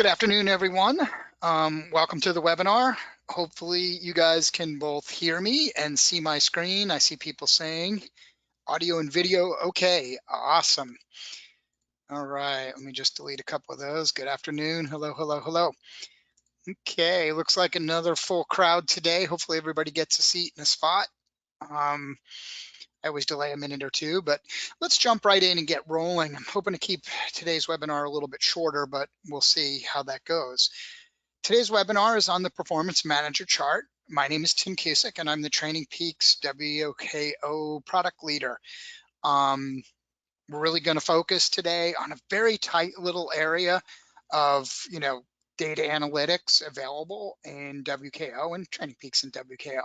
Good afternoon, everyone. Welcome to the webinar. Hopefully you guys can both hear me and see my screen. I see people saying audio and video. Okay, awesome. All right, let me just delete a couple of those. Good afternoon. Hello, hello, hello. Okay, looks like another full crowd today. Hopefully everybody gets a seat and a spot. I always delay a minute or two, but let's jump right in and get rolling. I'm hoping to keep today's webinar a little bit shorter, but we'll see how that goes. Today's webinar is on the Performance Manager chart. My name is Tim Cusick, and I'm the Training Peaks WOKO product leader. We're really going to focus today on a very tight little area of, data analytics available in WKO and Training Peaks in WKO.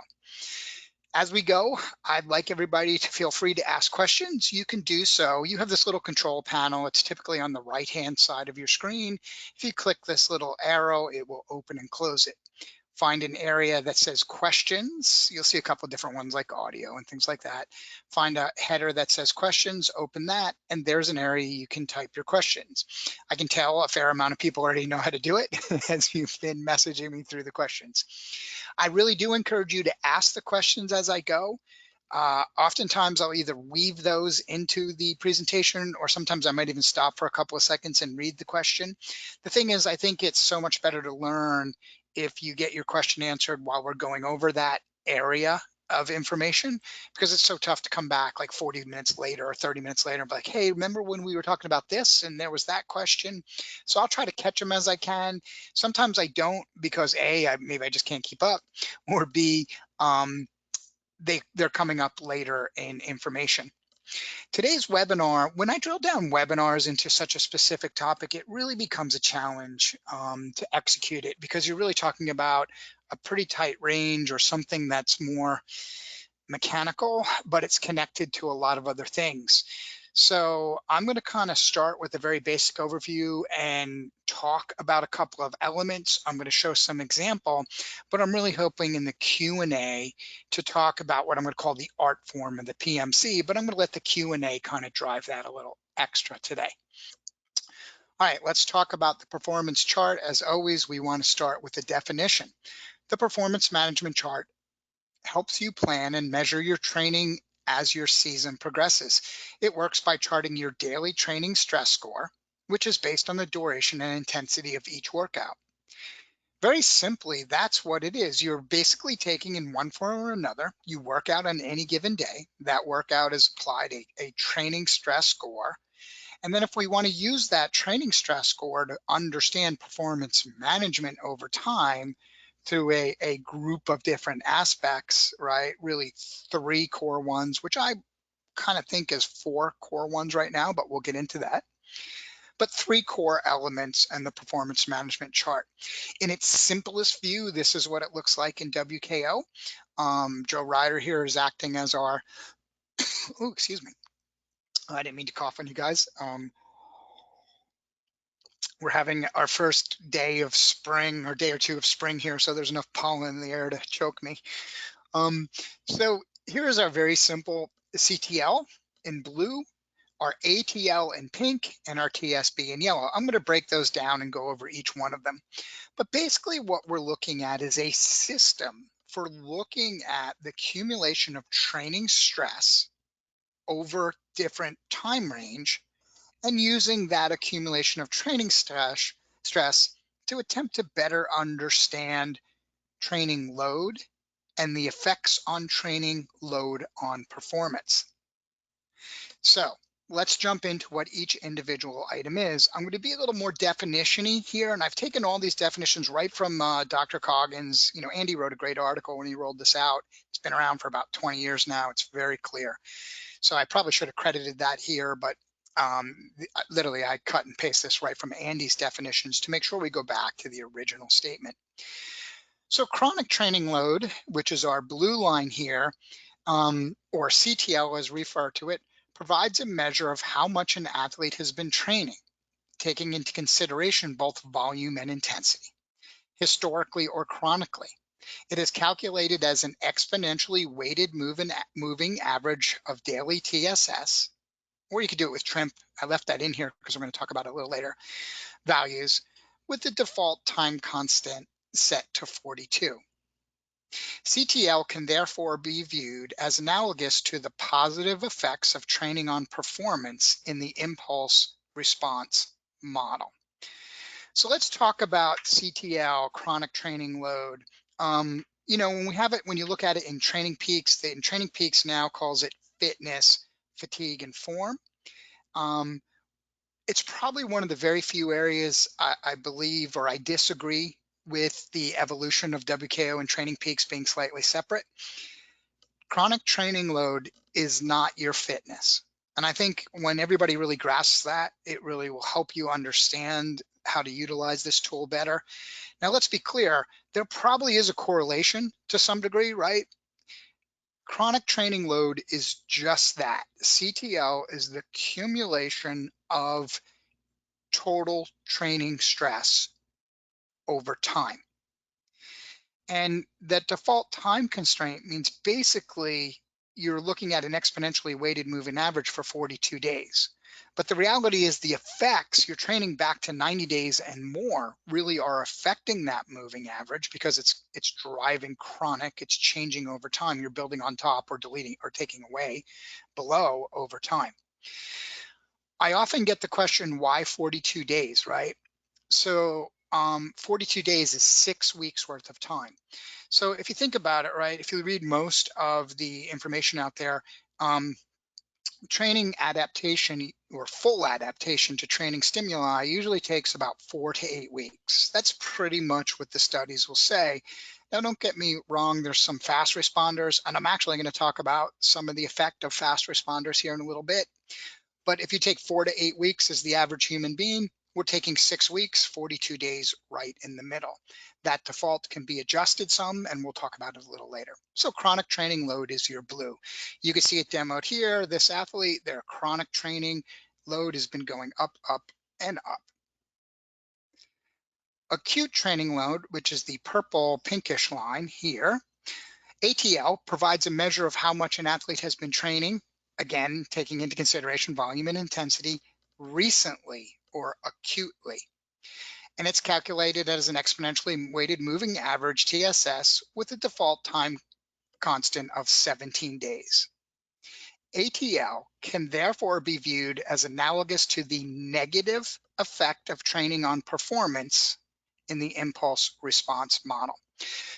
As we go, I'd like everybody to feel free to ask questions. You can do so. You have this little control panel. It's typically on the right-hand side of your screen. If you click this little arrow, it will open and close it. Find an area that says questions. You'll see a couple of different ones like audio and things like that. Find a header that says questions, open that, and there's an area you can type your questions. I can tell a fair amount of people already know how to do it as you've been messaging me through the questions. I really do encourage you to ask the questions as I go. Oftentimes I'll either weave those into the presentation, or sometimes I might even stop for a couple of seconds and read the question. The thing is, I think it's so much better to learn if you get your question answered while we're going over that area of information, because it's so tough to come back like 40 minutes later or 30 minutes later and be like, hey, remember when we were talking about this and there was that question? So I'll try to catch them as I can. Sometimes I don't, because A, maybe I just can't keep up, or B, they're coming up later in information. Today's webinar, when I drill down webinars into such a specific topic, it really becomes a challenge to execute it, because you're really talking about a pretty tight range or something that's more mechanical, but it's connected to a lot of other things. So I'm going to kind of start with a very basic overview and talk about a couple of elements. I'm going to show some example, but I'm really hoping in the Q&A to talk about what I'm going to call the art form of the PMC, but I'm going to let the Q&A kind of drive that a little extra today. All right, let's talk about the performance chart. As always, we want to start with the definition. The performance management chart helps you plan and measure your training as your season progresses. It works by charting your daily training stress score, which is based on the duration and intensity of each workout. Very simply, that's what it is. You're basically taking, in one form or another, you work out on any given day. That workout is applied a training stress score. And then if we want to use that training stress score to understand performance management over time, through a group of different aspects, right? Really 3 core ones, which I kind of think is 4 core ones right now, but we'll get into that. But 3 core elements in the performance management chart. In its simplest view, this is what it looks like in WKO. Joe Ryder here is acting as our, oh, excuse me. I didn't mean to cough on you guys. We're having our first day of spring, or day or two of spring here, so there's enough pollen in the air to choke me. So here's our very simple CTL in blue, our ATL in pink, and our TSB in yellow. I'm going to break those down and go over each one of them. But basically what we're looking at is a system for looking at the accumulation of training stress over different time range, and using that accumulation of training stress to attempt to better understand training load and the effects on training load on performance. So let's jump into what each individual item is. I'm going to be a little more definition-y here, and I've taken all these definitions right from Dr. Coggins. Andy wrote a great article when he rolled this out. It's been around for about 20 years now. It's very clear. So I probably should have credited that here, but literally I cut and paste this right from Andy's definitions to make sure we go back to the original statement. So chronic training load, which is our blue line here, or CTL as we refer to it, provides a measure of how much an athlete has been training, taking into consideration both volume and intensity, historically or chronically. It is calculated as an exponentially weighted moving average of daily TSS, or you could do it with TRIMP. I left that in here because we're going to talk about it a little later, values, with the default time constant set to 42. CTL can therefore be viewed as analogous to the positive effects of training on performance in the impulse response model. So let's talk about CTL, chronic training load. When you look at it in Training Peaks, Training Peaks now calls it fitness, fatigue, and form. It's probably one of the very few areas I believe, or I disagree with the evolution of WKO and Training Peaks being slightly separate. Chronic training load is not your fitness. And I think when everybody really grasps that, it really will help you understand how to utilize this tool better. Now, let's be clear, there probably is a correlation to some degree, right? Chronic training load is just that. CTL is the accumulation of total training stress over time. And that default time constraint means basically you're looking at an exponentially weighted moving average for 42 days. But the reality is the effects, you're training back to 90 days and more, really are affecting that moving average because it's driving chronic, it's changing over time. You're building on top or deleting or taking away below over time. I often get the question, why 42 days, right? So 42 days is 6 weeks worth of time. So if you think about it, right, if you read most of the information out there, training adaptation or full adaptation to training stimuli usually takes about 4 to 8 weeks. That's pretty much what the studies will say. Now, don't get me wrong, there's some fast responders, and I'm actually going to talk about some of the effect of fast responders here in a little bit. But if you take 4 to 8 weeks as the average human being, we're taking 6 weeks, 42 days right in the middle. That default can be adjusted some, and we'll talk about it a little later. So chronic training load is your blue. You can see it demoed here. This athlete, their chronic training load has been going up, up, and up. Acute training load, which is the purple pinkish line here, ATL provides a measure of how much an athlete has been training, again, taking into consideration volume and intensity, recently or acutely. And it's calculated as an exponentially weighted moving average, TSS, with a default time constant of 17 days. ATL can therefore be viewed as analogous to the negative effect of training on performance in the impulse response model.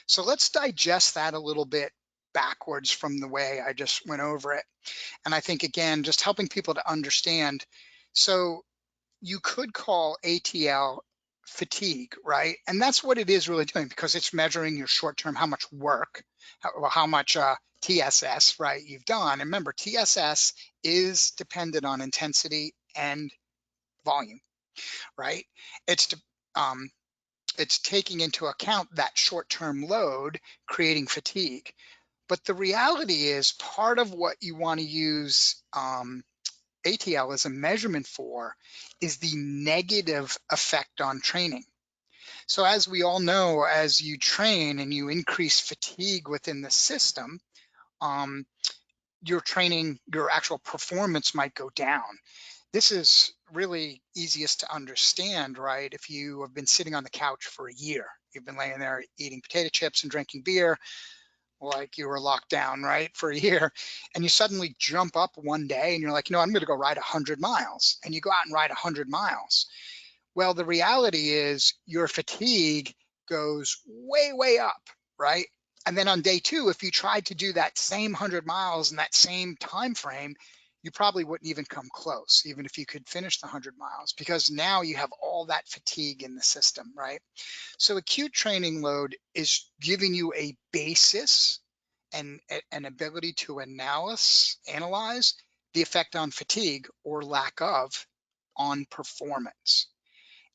So let's digest that a little bit backwards from the way I just went over it. And I think, again, just helping people to understand. So you could call ATL fatigue, right? And that's what it is really doing, because it's measuring your short-term, how much work, how much TSS, right, you've done. And remember, TSS is dependent on intensity and volume, right? It's taking into account that short-term load, creating fatigue. But the reality is, part of what you want to use ATL as a measurement for is the negative effect on training. So as we all know, as you train and you increase fatigue within the system, your actual performance might go down. This is really easiest to understand, right? If you have been sitting on the couch for a year, you've been laying there eating potato chips and drinking beer, like you were locked down, right, for a year, and you suddenly jump up one day and you're like, I'm going to go ride 100 miles, and you go out and ride 100 miles. Well, the reality is your fatigue goes way, way up, right? And then on day 2, if you tried to do that same 100 miles in that same time frame, you probably wouldn't even come close, even if you could finish the 100 miles, because now you have all that fatigue in the system, right? So acute training load is giving you a basis and an ability to analyze the effect on fatigue or lack of on performance.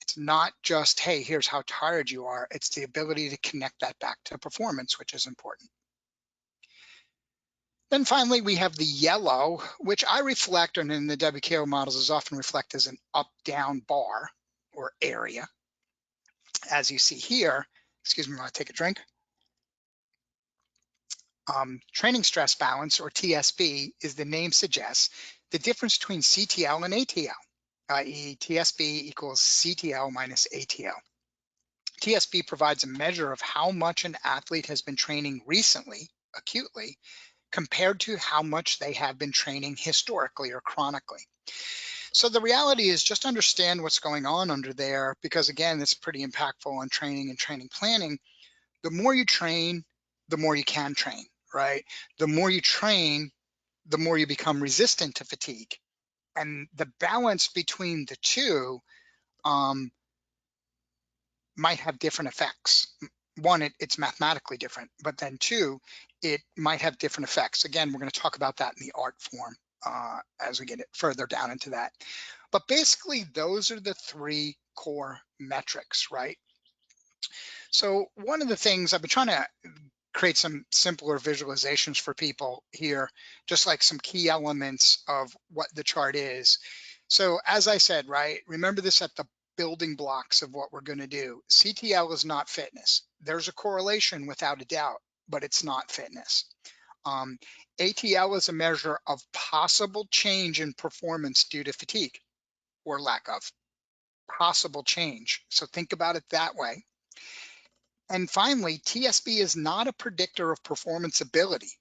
It's not just, hey, here's how tired you are. It's the ability to connect that back to performance, which is important. Then finally, we have the yellow, which I reflect, and in the WKO models is often reflected as an up-down bar or area. As you see here, excuse me, while I take a drink. Training stress balance, or TSB, is the name suggests, the difference between CTL and ATL, i.e. TSB equals CTL minus ATL. TSB provides a measure of how much an athlete has been training recently, acutely, compared to how much they have been training historically or chronically. So the reality is just understand what's going on under there, because again, it's pretty impactful on training and training planning. The more you train, the more you can train, right? The more you train, the more you become resistant to fatigue. And the balance between the two um, might have different effects. One, it's mathematically different, but then two, it might have different effects. Again, we're going to talk about that in the art form as we get it further down into that. But basically, those are the three core metrics, right? So one of the things I've been trying to create some simpler visualizations for people here, just like some key elements of what the chart is. So as I said, right, remember this at the building blocks of what we're going to do. CTL is not fitness. There's a correlation without a doubt, but it's not fitness. ATL is a measure of possible change in performance due to fatigue or lack of possible change. So think about it that way. And finally, TSB is not a predictor of performance ability,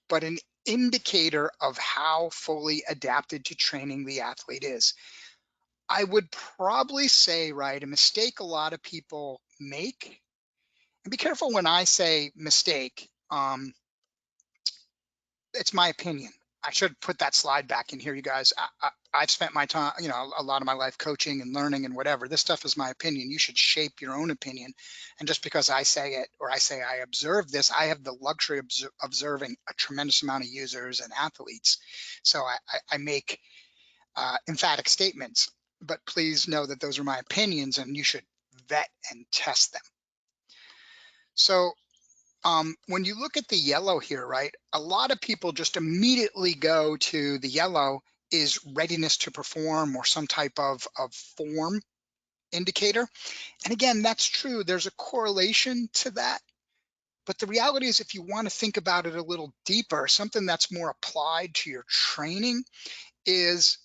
but an indicator of how fully adapted to training the athlete is. I would probably say, right, a mistake a lot of people make, and be careful when I say mistake, it's my opinion. I should put that slide back in here, you guys. I've spent my time, a lot of my life coaching and learning and whatever. This stuff is my opinion. You should shape your own opinion. And just because I say it or I say I observe this, I have the luxury of observing a tremendous amount of users and athletes. So I make emphatic statements, but please know that those are my opinions and you should vet and test them. So when you look at the yellow here, right, a lot of people just immediately go to the yellow is readiness to perform or some type of form indicator. And again, that's true. There's a correlation to that. But the reality is, if you want to think about it a little deeper, something that's more applied to your training is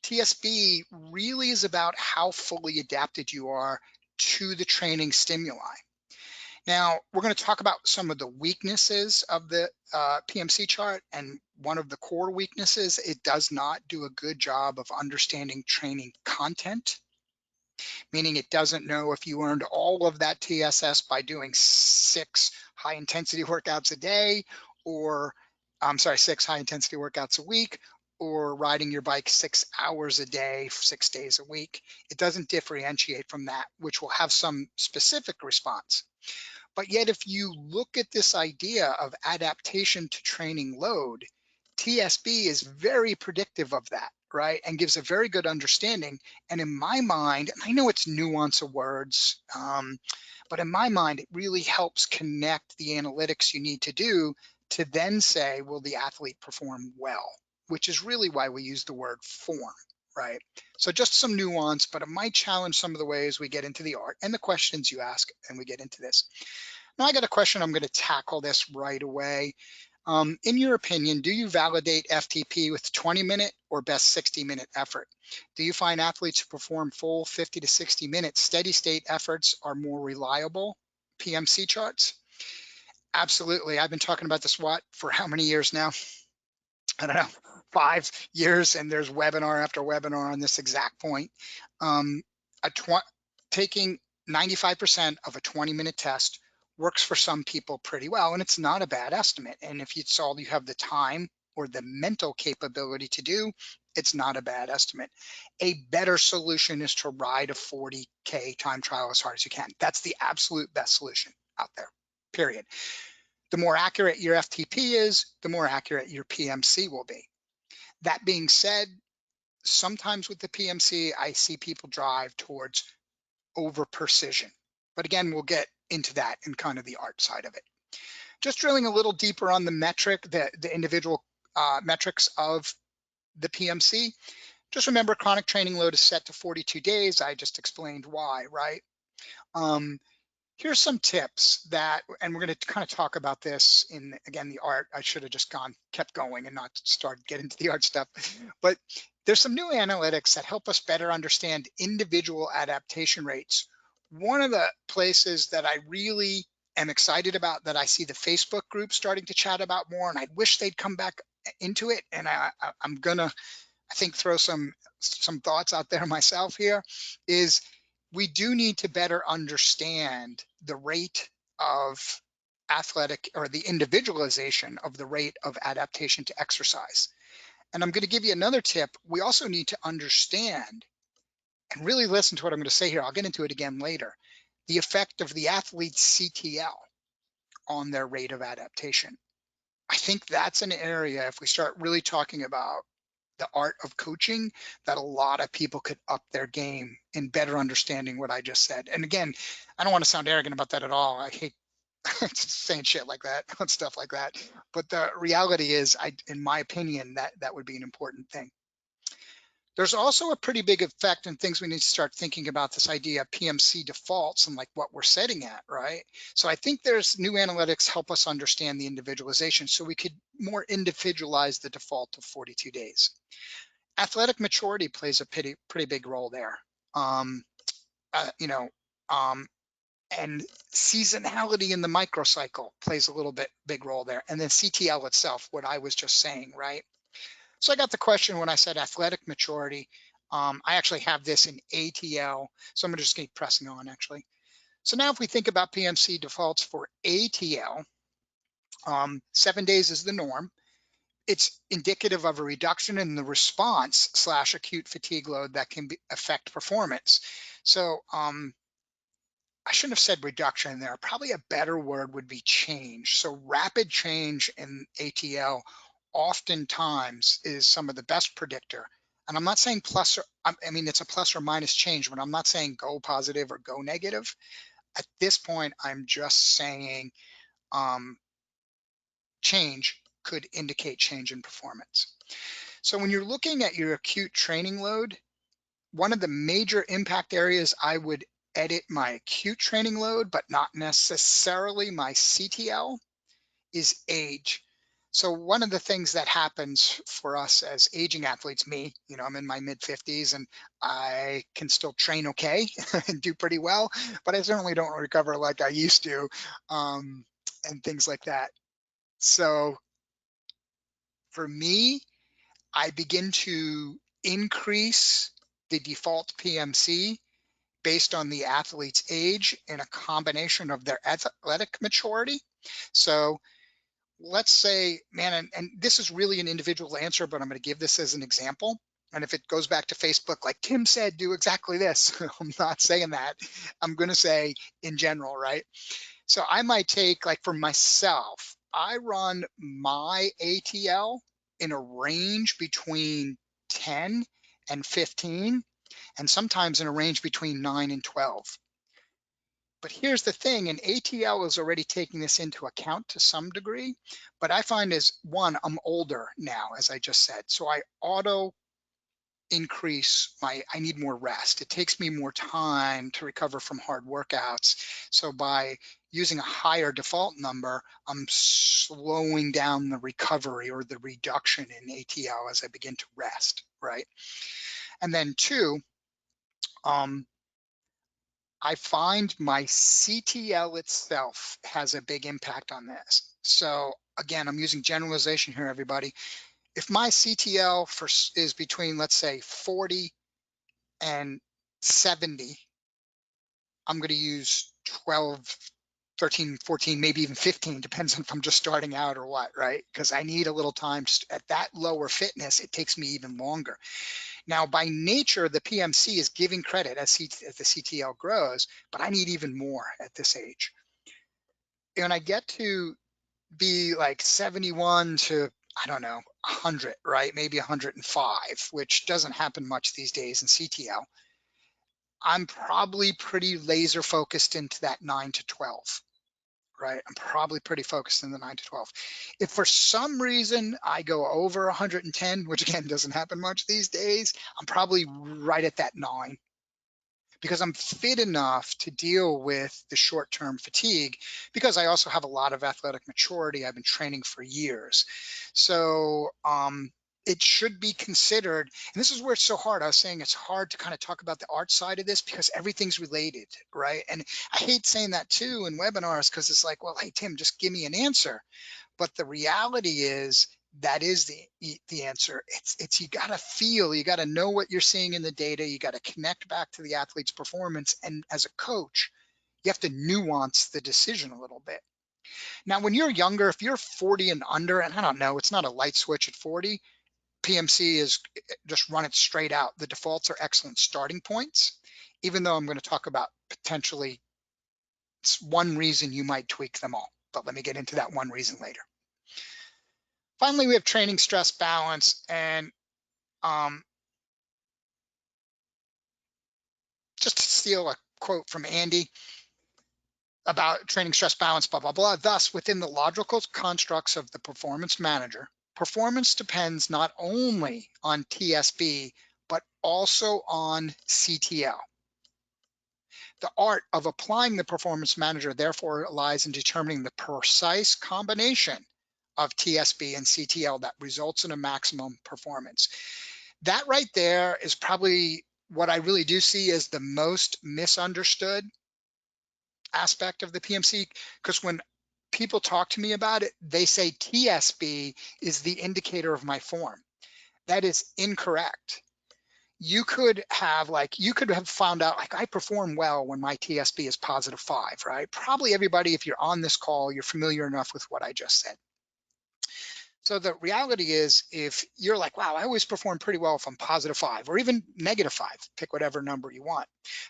TSB really is about how fully adapted you are to the training stimuli. Now, we're going to talk about some of the weaknesses of the PMC chart, and one of the core weaknesses, it does not do a good job of understanding training content, meaning it doesn't know if you earned all of that TSS by doing 6 high-intensity workouts a day, or, I'm sorry, 6 high-intensity workouts a week, or riding your bike 6 hours a day, 6 days a week. It doesn't differentiate from that, which will have some specific response. But yet, if you look at this idea of adaptation to training load, TSB is very predictive of that, right? And gives a very good understanding. And in my mind, and I know it's nuance of words, but in my mind, it really helps connect the analytics you need to do to then say, will the athlete perform well? Which is really why we use the word form, right? So just some nuance, but it might challenge some of the ways we get into the art and the questions you ask and we get into this. Now I got a question. I'm going to tackle this right away. In your opinion, do you validate FTP with 20-minute or best 60-minute effort? Do you find athletes who perform full 50 to 60-minute steady state efforts are more reliable PMC charts? Absolutely. I've been talking about this for how many years now? I don't know, 5 years, and there's webinar after webinar on this exact point. Taking 95% of a 20-minute test works for some people pretty well, and it's not a bad estimate. And if it's all you have the time or the mental capability to do, it's not a bad estimate. A better solution is to ride a 40K time trial as hard as you can. That's the absolute best solution out there, period. The more accurate your FTP is, the more accurate your PMC will be. That being said, sometimes with the PMC, I see people drive towards over precision. But again, we'll get into that in kind of the art side of it. Just drilling a little deeper on the metric, the individual metrics of the PMC. Just remember, chronic training load is set to 42 days. I just explained why, right? Here's some tips that, and we're going to kind of talk about this in, again, the art. I should have just kept going and not started getting into the art stuff. But there's some new analytics that help us better understand individual adaptation rates One of the places that I really am excited about that I see the Facebook group starting to chat about more, and I wish they'd come back into it. And I'm gonna, I think, throw some thoughts out there myself here, is we do need to better understand the rate of athletic, or the individualization of the rate of adaptation to exercise. And I'm going to give you another tip. We also need to understand and really listen to what I'm going to say here. I'll get into it again later. The effect of the athlete's CTL on their rate of adaptation. I think that's an area, if we start really talking about the art of coaching, that a lot of people could up their game in better understanding what I just said. And again, I don't want to sound arrogant about that at all. I hate saying shit like that and stuff like that. But the reality is, in my opinion, that would be an important thing. There's also a pretty big effect and things we need to start thinking about, this idea of PMC defaults and like what we're setting at, right? So I think there's new analytics help us understand the individualization, so we could more individualize the default of 42 days. Athletic maturity plays a pretty big role there. Um, you know, um, and seasonality in the microcycle plays a little bit big role there. And then CTL itself, what I was just saying, right? So I got the question when I said athletic maturity. I actually have this in ATL, so I'm gonna just keep pressing on actually. So now if we think about PMC defaults for ATL, 7 days is the norm. It's indicative of a reduction in the response / acute fatigue load that can affect performance. So I shouldn't have said reduction there. Probably a better word would be change. So rapid change in ATL oftentimes is some of the best predictor. And I'm not saying plus or, I mean, it's a plus or minus change, but I'm not saying go positive or go negative. At this point, I'm just saying um, change could indicate change in performance. So when you're looking at your acute training load, one of the major impact areas I would edit my acute training load, but not necessarily my CTL, is age. So one of the things that happens for us as aging athletes, me, I'm in my mid 50s and I can still train okay and do pretty well, but I certainly don't recover like I used to, and things like that. So for me, I begin to increase the default PMC based on the athlete's age and a combination of their athletic maturity. So let's say, man, and this is really an individual answer, but I'm going to give this as an example. And if it goes back to Facebook, like Tim said, do exactly this. I'm not saying that. I'm going to say in general, right? So I might take, like for myself, I run my ATL in a range between 10 and 15, and sometimes in a range between 9 and 12. But here's the thing, and ATL is already taking this into account to some degree, but I find is one, I'm older now, as I just said, so I auto increase I need more rest. It takes me more time to recover from hard workouts. So by using a higher default number, I'm slowing down the recovery or the reduction in ATL as I begin to rest, right? And then two, I find my CTL itself has a big impact on this. So again, I'm using generalization here, everybody. If my CTL is between, let's say, 40 and 70, I'm going to use 12, 13, 14, maybe even 15, depends on if I'm just starting out or what, right? Because I need a little time. At that lower fitness, it takes me even longer. Now, by nature, the PMC is giving credit as the CTL grows, but I need even more at this age. When I get to be like 71 to, I don't know, 100, right? Maybe 105, which doesn't happen much these days in CTL. I'm probably pretty laser focused into that 9 to 12, right? I'm probably pretty focused in the 9 to 12. If for some reason I go over 110, which again doesn't happen much these days, I'm probably right at that 9, because I'm fit enough to deal with the short-term fatigue, because I also have a lot of athletic maturity. I've been training for years. So it should be considered. And this is where it's so hard. I was saying it's hard to kind of talk about the art side of this because everything's related, right? And I hate saying that too in webinars because it's like, well, hey, Tim, just give me an answer. But the reality is that is the answer. It's you got to feel, you got to know what you're seeing in the data. You got to connect back to the athlete's performance. And as a coach, you have to nuance the decision a little bit. Now, when you're younger, if you're 40 and under, and I don't know, it's not a light switch at 40, PMC is just run it straight out. The defaults are excellent starting points, even though I'm going to talk about potentially one reason you might tweak them all. But let me get into that one reason later. Finally, we have training stress balance. And just to steal a quote from Andy about training stress balance, blah, blah, blah. Thus, within the logical constructs of the performance manager, performance depends not only on TSB, but also on CTL. The art of applying the performance manager therefore lies in determining the precise combination of TSB and CTL that results in a maximum performance. That right there is probably what I really do see as the most misunderstood aspect of the PMC, because when people talk to me about it, they say TSB is the indicator of my form. That is incorrect. You could have found out like I perform well when my TSB is +5, right? Probably everybody, if you're on this call, you're familiar enough with what I just said. So the reality is, if you're like, wow, I always perform pretty well if I'm +5 or even -5, pick whatever number you want.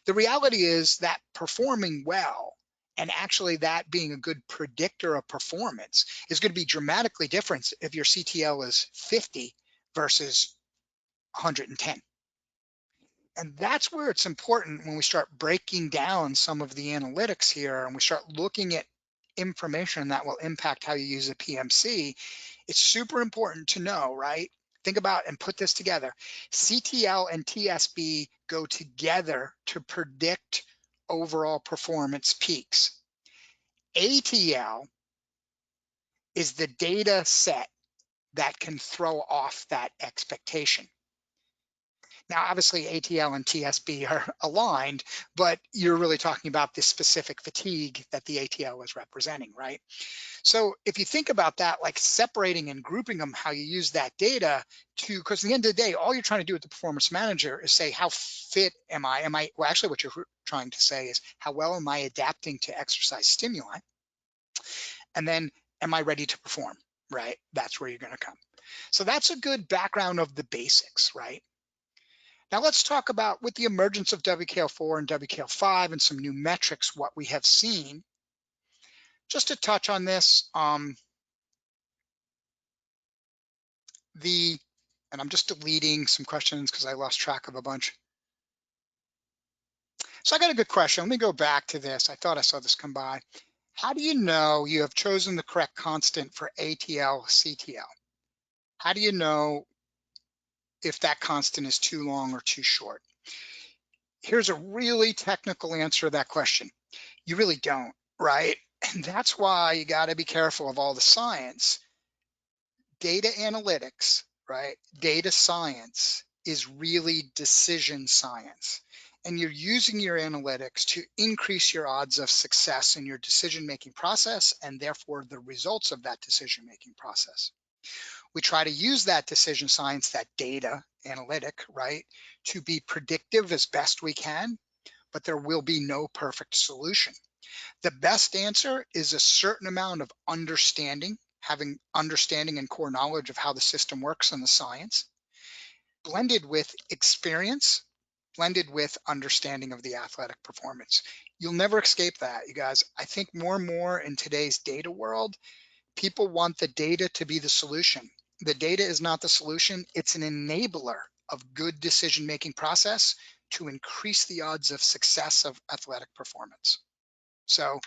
The reality is that performing well and actually that being a good predictor of performance is going to be dramatically different if your CTL is 50 versus 110. And that's where it's important when we start breaking down some of the analytics here and we start looking at information that will impact how you use a PMC. It's super important to know, right? Think about and put this together. CTL and TSB go together to predict overall performance peaks. ATL is the data set that can throw off that expectation. Now, obviously, ATL and TSB are aligned, but you're really talking about this specific fatigue that the ATL is representing, right? So if you think about that, like separating and grouping them, how you use that data to, because at the end of the day, all you're trying to do with the performance manager is say, how fit am I? Well, actually what you're trying to say is, how well am I adapting to exercise stimuli? And then, am I ready to perform, right? That's where you're going to come. So that's a good background of the basics, right? Now let's talk about, with the emergence of WKL4 and WKL5 and some new metrics, what we have seen. Just to touch on this, and I'm just deleting some questions because I lost track of a bunch. So I got a good question. Let me go back to this. I thought I saw this come by. How do you know you have chosen the correct constant for ATL, CTL? How do you know if that constant is too long or too short? Here's a really technical answer to that question. You really don't, right? And that's why you got to be careful of all the science. Data analytics, right? Data science is really decision science. And you're using your analytics to increase your odds of success in your decision-making process and therefore the results of that decision-making process. We try to use that decision science, that data analytic, right, to be predictive as best we can, but there will be no perfect solution. The best answer is a certain amount of understanding, having understanding and core knowledge of how the system works and the science, blended with experience, blended with understanding of the athletic performance. You'll never escape that, you guys. I think more and more in today's data world, people want the data to be the solution. The data is not the solution. It's an enabler of good decision-making process to increase the odds of success of athletic performance. So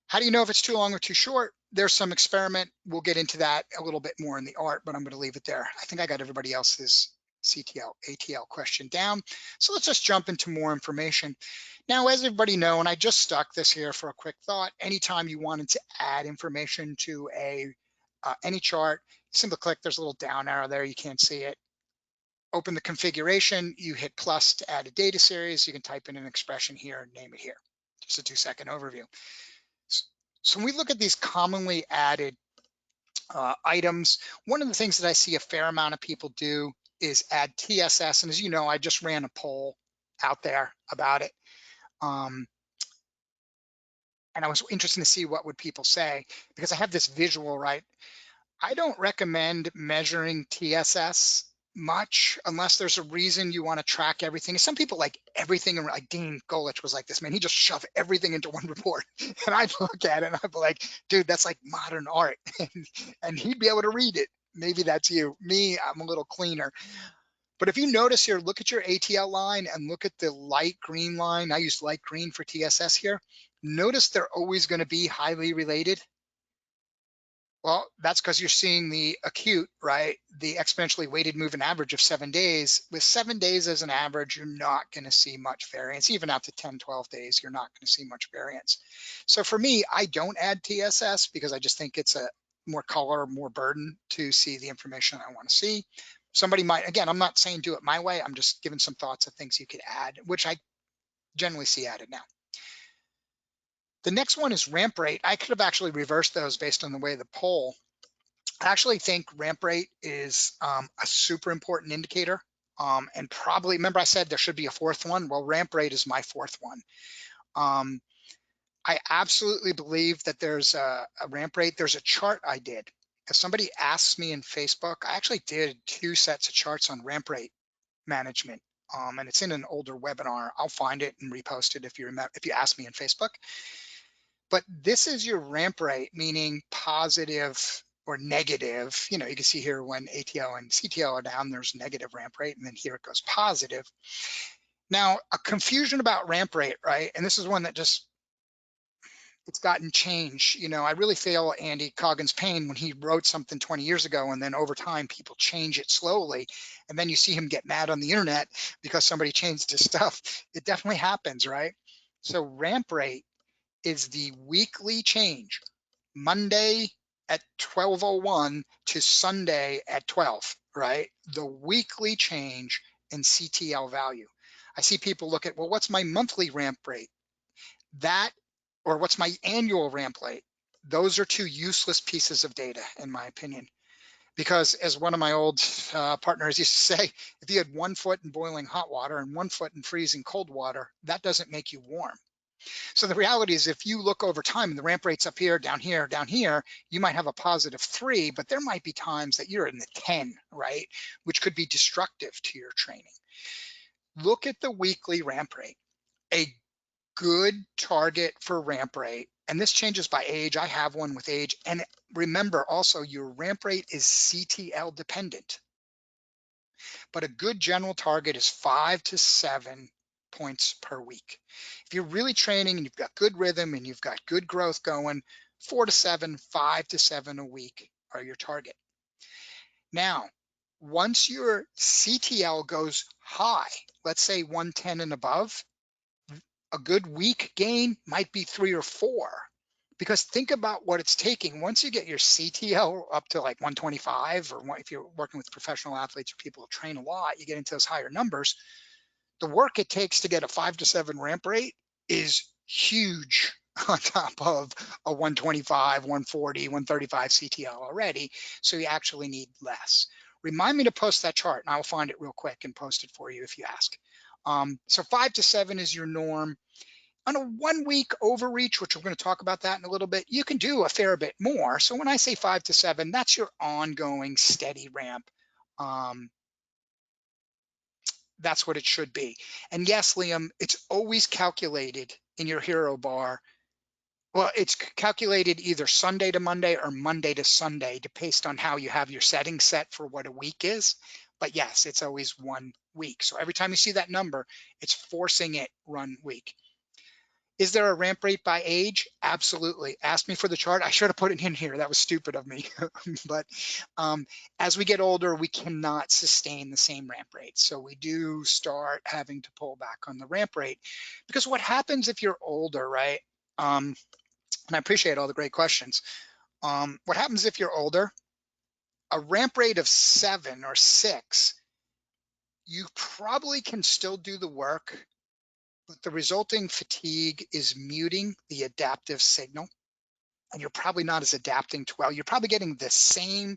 how do you know if it's too long or too short? There's some experiment. We'll get into that a little bit more in the art, but I'm going to leave it there. I think I got everybody else's CTL, ATL question down. So let's just jump into more information. Now, as everybody know, and I just stuck this here for a quick thought, anytime you wanted to add information to any chart, Simple click, there's a little down arrow there, you can't see it. Open the configuration, you hit plus to add a data series, you can type in an expression here and name it here. Just a 2-second overview. So when we look at these commonly added items, one of the things that I see a fair amount of people do is add TSS. And as you know, I just ran a poll out there about it. And I was interested to see what would people say, because I have this visual, right? I don't recommend measuring TSS much unless there's a reason you want to track everything. Some people like everything, and like Dean Golich was like this, man, he just shoved everything into one report. And I'd look at it and I'd be like, dude, that's like modern art. And he'd be able to read it. Maybe that's you. Me, I'm a little cleaner. But if you notice here, look at your ATL line and look at the light green line. I use light green for TSS here. Notice they're always going to be highly related. Well, that's because you're seeing the acute, right? The exponentially weighted moving average of 7 days. With 7 days as an average, you're not going to see much variance. Even out to 10, 12 days, you're not going to see much variance. So for me, I don't add TSS because I just think it's a more color, more burden to see the information I want to see. Somebody might, again, I'm not saying do it my way. I'm just giving some thoughts of things you could add, which I generally see added now. The next one is ramp rate. I could have actually reversed those based on the way the poll. I actually think ramp rate is a super important indicator. And probably, remember I said there should be a fourth one? Well, ramp rate is my fourth one. I absolutely believe that there's a ramp rate. There's a chart I did. If somebody asks me in Facebook, I actually did 2 sets of charts on ramp rate management. And it's in an older webinar. I'll find it and repost it if you remember, if you ask me in Facebook. But this is your ramp rate, meaning positive or negative. You know, you can see here when ATO and CTO are down, there's negative ramp rate, and then here it goes positive. Now, a confusion about ramp rate, right? And this is one that just, it's gotten changed. You know, I really feel Andy Coggin's pain when he wrote something 20 years ago, and then over time people change it slowly, and then you see him get mad on the internet because somebody changed his stuff. It definitely happens, right? So ramp rate is the weekly change, Monday at 12:01 to Sunday at 12, right? The weekly change in CTL value. I see people look at, well, what's my monthly ramp rate? That, or what's my annual ramp rate? Those are 2 useless pieces of data, in my opinion. Because as one of my old partners used to say, if you had 1 foot in boiling hot water and 1 foot in freezing cold water, that doesn't make you warm. So the reality is, if you look over time and the ramp rate's up here, down here, down here, you might have a positive 3, but there might be times that you're in the 10, right? Which could be destructive to your training. Look at the weekly ramp rate. A good target for ramp rate, and this changes by age. I have one with age. And remember also, your ramp rate is CTL dependent. But a good general target is 5 to 7 points per week. If you're really training and you've got good rhythm and you've got good growth going, 4 to 7, 5 to 7 a week are your target. Now, once your CTL goes high, let's say 110 and above, a good week gain might be 3 or 4. Because think about what it's taking. Once you get your CTL up to like 125, or if you're working with professional athletes or people who train a lot, you get into those higher numbers. The work it takes to get a 5 to 7 ramp rate is huge on top of a 125, 140, 135 CTL already. So you actually need less. Remind me to post that chart and I'll find it real quick and post it for you if you ask. So 5 to 7 is your norm. On a 1 week overreach, which we're going to talk about that in a little bit, you can do a fair bit more. So when I say 5 to 7, that's your ongoing steady ramp. That's what it should be. And yes, Liam, it's always calculated in your hero bar. Well, it's calculated either Sunday to Monday or Monday to Sunday, based on how you have your settings set for what a week is. But yes, it's always 1 week. So every time you see that number, it's forcing it run week. Is there a ramp rate by age? Absolutely. Ask me for the chart. I should have put it in here. That was stupid of me. But as we get older, we cannot sustain the same ramp rate. So we do start having to pull back on the ramp rate. Because what happens if you're older, right? And I appreciate all the great questions. What happens if you're older? a ramp rate of 7 or 6, you probably can still do the work, but the resulting fatigue is muting the adaptive signal, and you're probably not as adapting to well. You're probably getting the same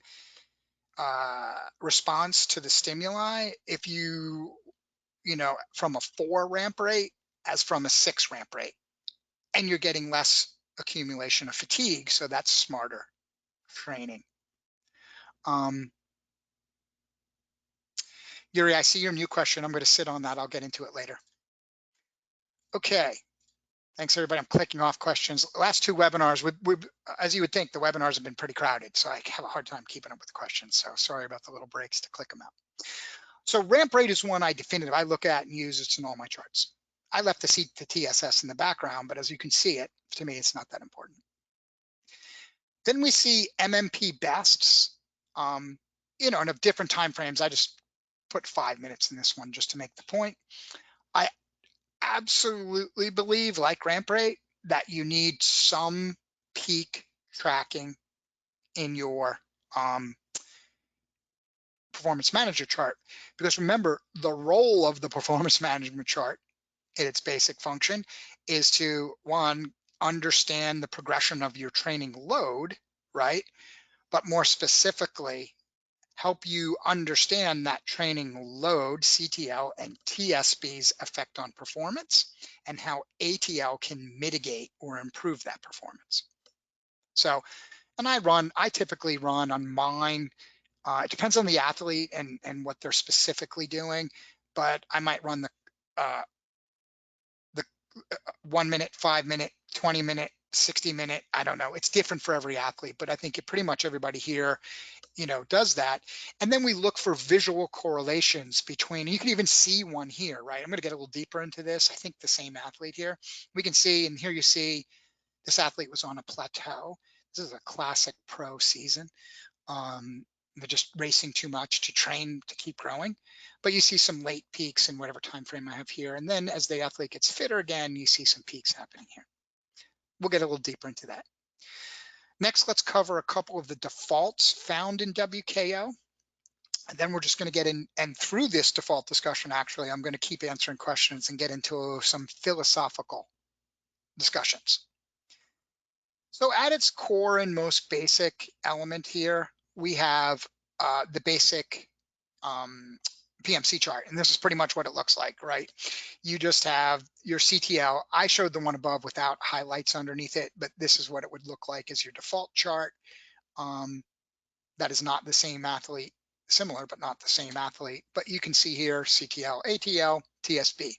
response to the stimuli if from a 4 ramp rate as from a 6 ramp rate, and you're getting less accumulation of fatigue. So that's smarter training. Yuri, I see your new question. I'm going to sit on that. I'll get into it later. Okay. Thanks, everybody. I'm clicking off questions. Last 2 webinars, as you would think, the webinars have been pretty crowded, so I have a hard time keeping up with the questions. So sorry about the little breaks to click them out. So ramp rate is one I look at and use. It's in all my charts. I left the TSS in the background, but as you can see it, to me, it's not that important. Then we see MMP bests, and of different time frames. I just put 5 minutes in this one just to make the point. I absolutely believe, like ramp rate, that you need some peak tracking in your performance manager chart, because remember, the role of the performance management chart in its basic function is to, one, understand the progression of your training load, right? But more specifically, help you understand that training load, CTL and TSB's effect on performance, and how ATL can mitigate or improve that performance. So, and I typically run on mine. It depends on the athlete and what they're specifically doing, but I might run the 1 minute, 5 minute, 20 minute, 60 minute. I don't know. It's different for every athlete, but I think pretty much everybody here does that. And then we look for visual correlations between, you can even see one here, right? I'm going to get a little deeper into this. I think the same athlete here, we can see, and here you see this athlete was on a plateau. This is a classic pro season. They're just racing too much to train to keep growing, but you see some late peaks in whatever time frame I have here. And then as the athlete gets fitter again, you see some peaks happening here. We'll get a little deeper into that. Next, let's cover a couple of the defaults found in WKO. And then we're just going to get in, and through this default discussion, actually, I'm going to keep answering questions and get into some philosophical discussions. So at its core and most basic element here, we have the basic PMC chart. And this is pretty much what it looks like, right? You just have your CTL. I showed the one above without highlights underneath it, but this is what it would look like as your default chart. That is not the same athlete, similar, but not the same athlete. But you can see here CTL, ATL, TSB.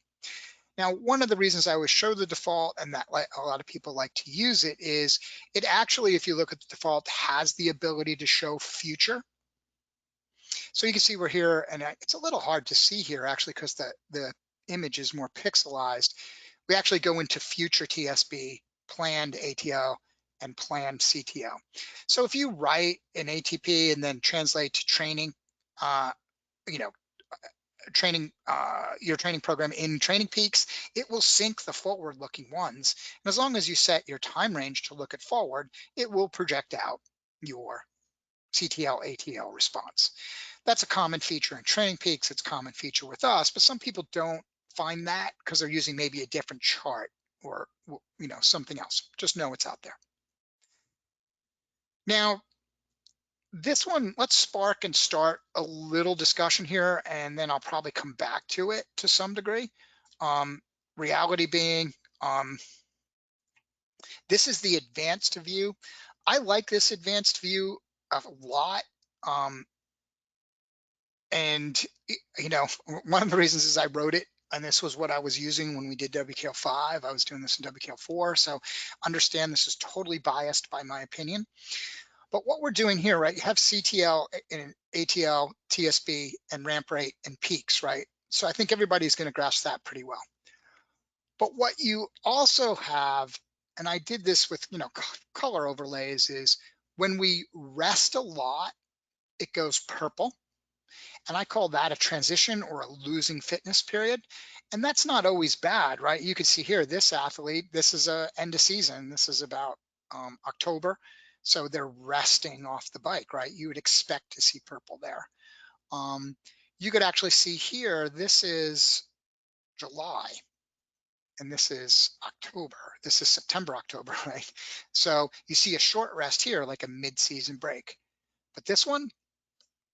Now, one of the reasons I always show the default, and that a lot of people like to use it, is it actually, if you look at the default, has the ability to show future. So you can see we're here, and it's a little hard to see here actually because the image is more pixelized. We actually go into future TSB, planned ATL, and planned CTL. So if you write an ATP and then translate to training, your training program in Training Peaks, it will sync the forward-looking ones. And as long as you set your time range to look at forward, it will project out your CTL, ATL response. That's a common feature in Training Peaks. It's a common feature with us, but some people don't find that because they're using maybe a different chart or something else. Just know it's out there. Now, this one, let's spark and start a little discussion here, and then I'll probably come back to it to some degree. Reality being, this is the advanced view. I like this advanced view a lot. And one of the reasons is I wrote it, and this was what I was using when we did WKL 5. I was doing this in WKL 4, so understand this is totally biased by my opinion. But what we're doing here, right, you have CTL and ATL, TSB, and ramp rate and peaks, right? So I think everybody's going to grasp that pretty well. But what you also have, and I did this with color overlays, is when we rest a lot, it goes purple. And I call that a transition or a losing fitness period. And that's not always bad, right? You can see here, this athlete, this is a end of season. This is about October. So they're resting off the bike, right? You would expect to see purple there. Um, you could actually see here, this is July and this is October. This is September, October, right? So you see a short rest here, like a mid-season break. But this one,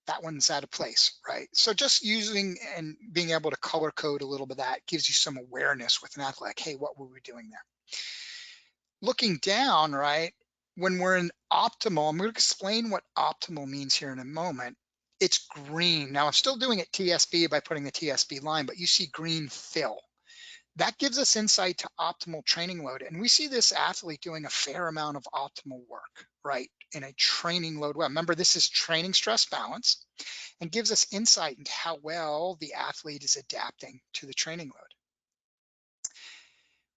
that one's out of place, right? So just using and being able to color code a little bit of that gives you some awareness with an athlete, like, hey, what were we doing there? Looking down, right, when we're in optimal, I'm going to explain what optimal means here in a moment. It's green. Now I'm still doing it TSB by putting the TSB line, but you see green fill. That gives us insight to optimal training load. And we see this athlete doing a fair amount of optimal work, right, in a training load well. Remember, this is training stress balance and gives us insight into how well the athlete is adapting to the training load.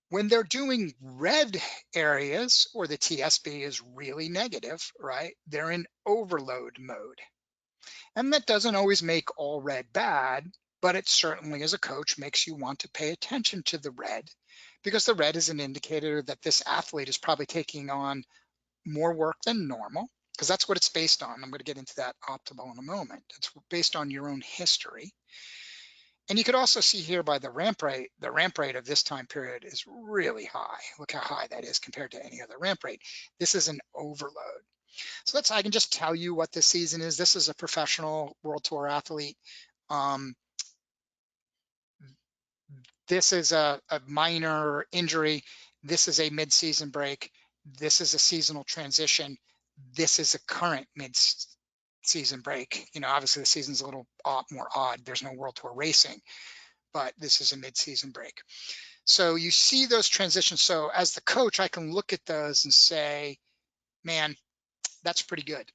When they're doing red areas or the TSB is really negative, right, they're in overload mode. And that doesn't always make all red bad, but it certainly, as a coach, makes you want to pay attention to the red because the red is an indicator that this athlete is probably taking on more work than normal, because that's what it's based on. I'm going to get into that optimal in a moment. It's based on your own history. And you could also see here by the ramp rate of this time period is really high. Look how high that is compared to any other ramp rate. This is an overload. So I can just tell you what this season is. This is a professional World Tour athlete. Um, this is a minor injury. This is a mid-season break. This is a seasonal transition. This is a current mid-season break. You know, obviously the season's a little more odd. There's no World Tour racing, but this is a mid-season break. So you see those transitions. So as the coach, I can look at those and say, man, that's pretty good.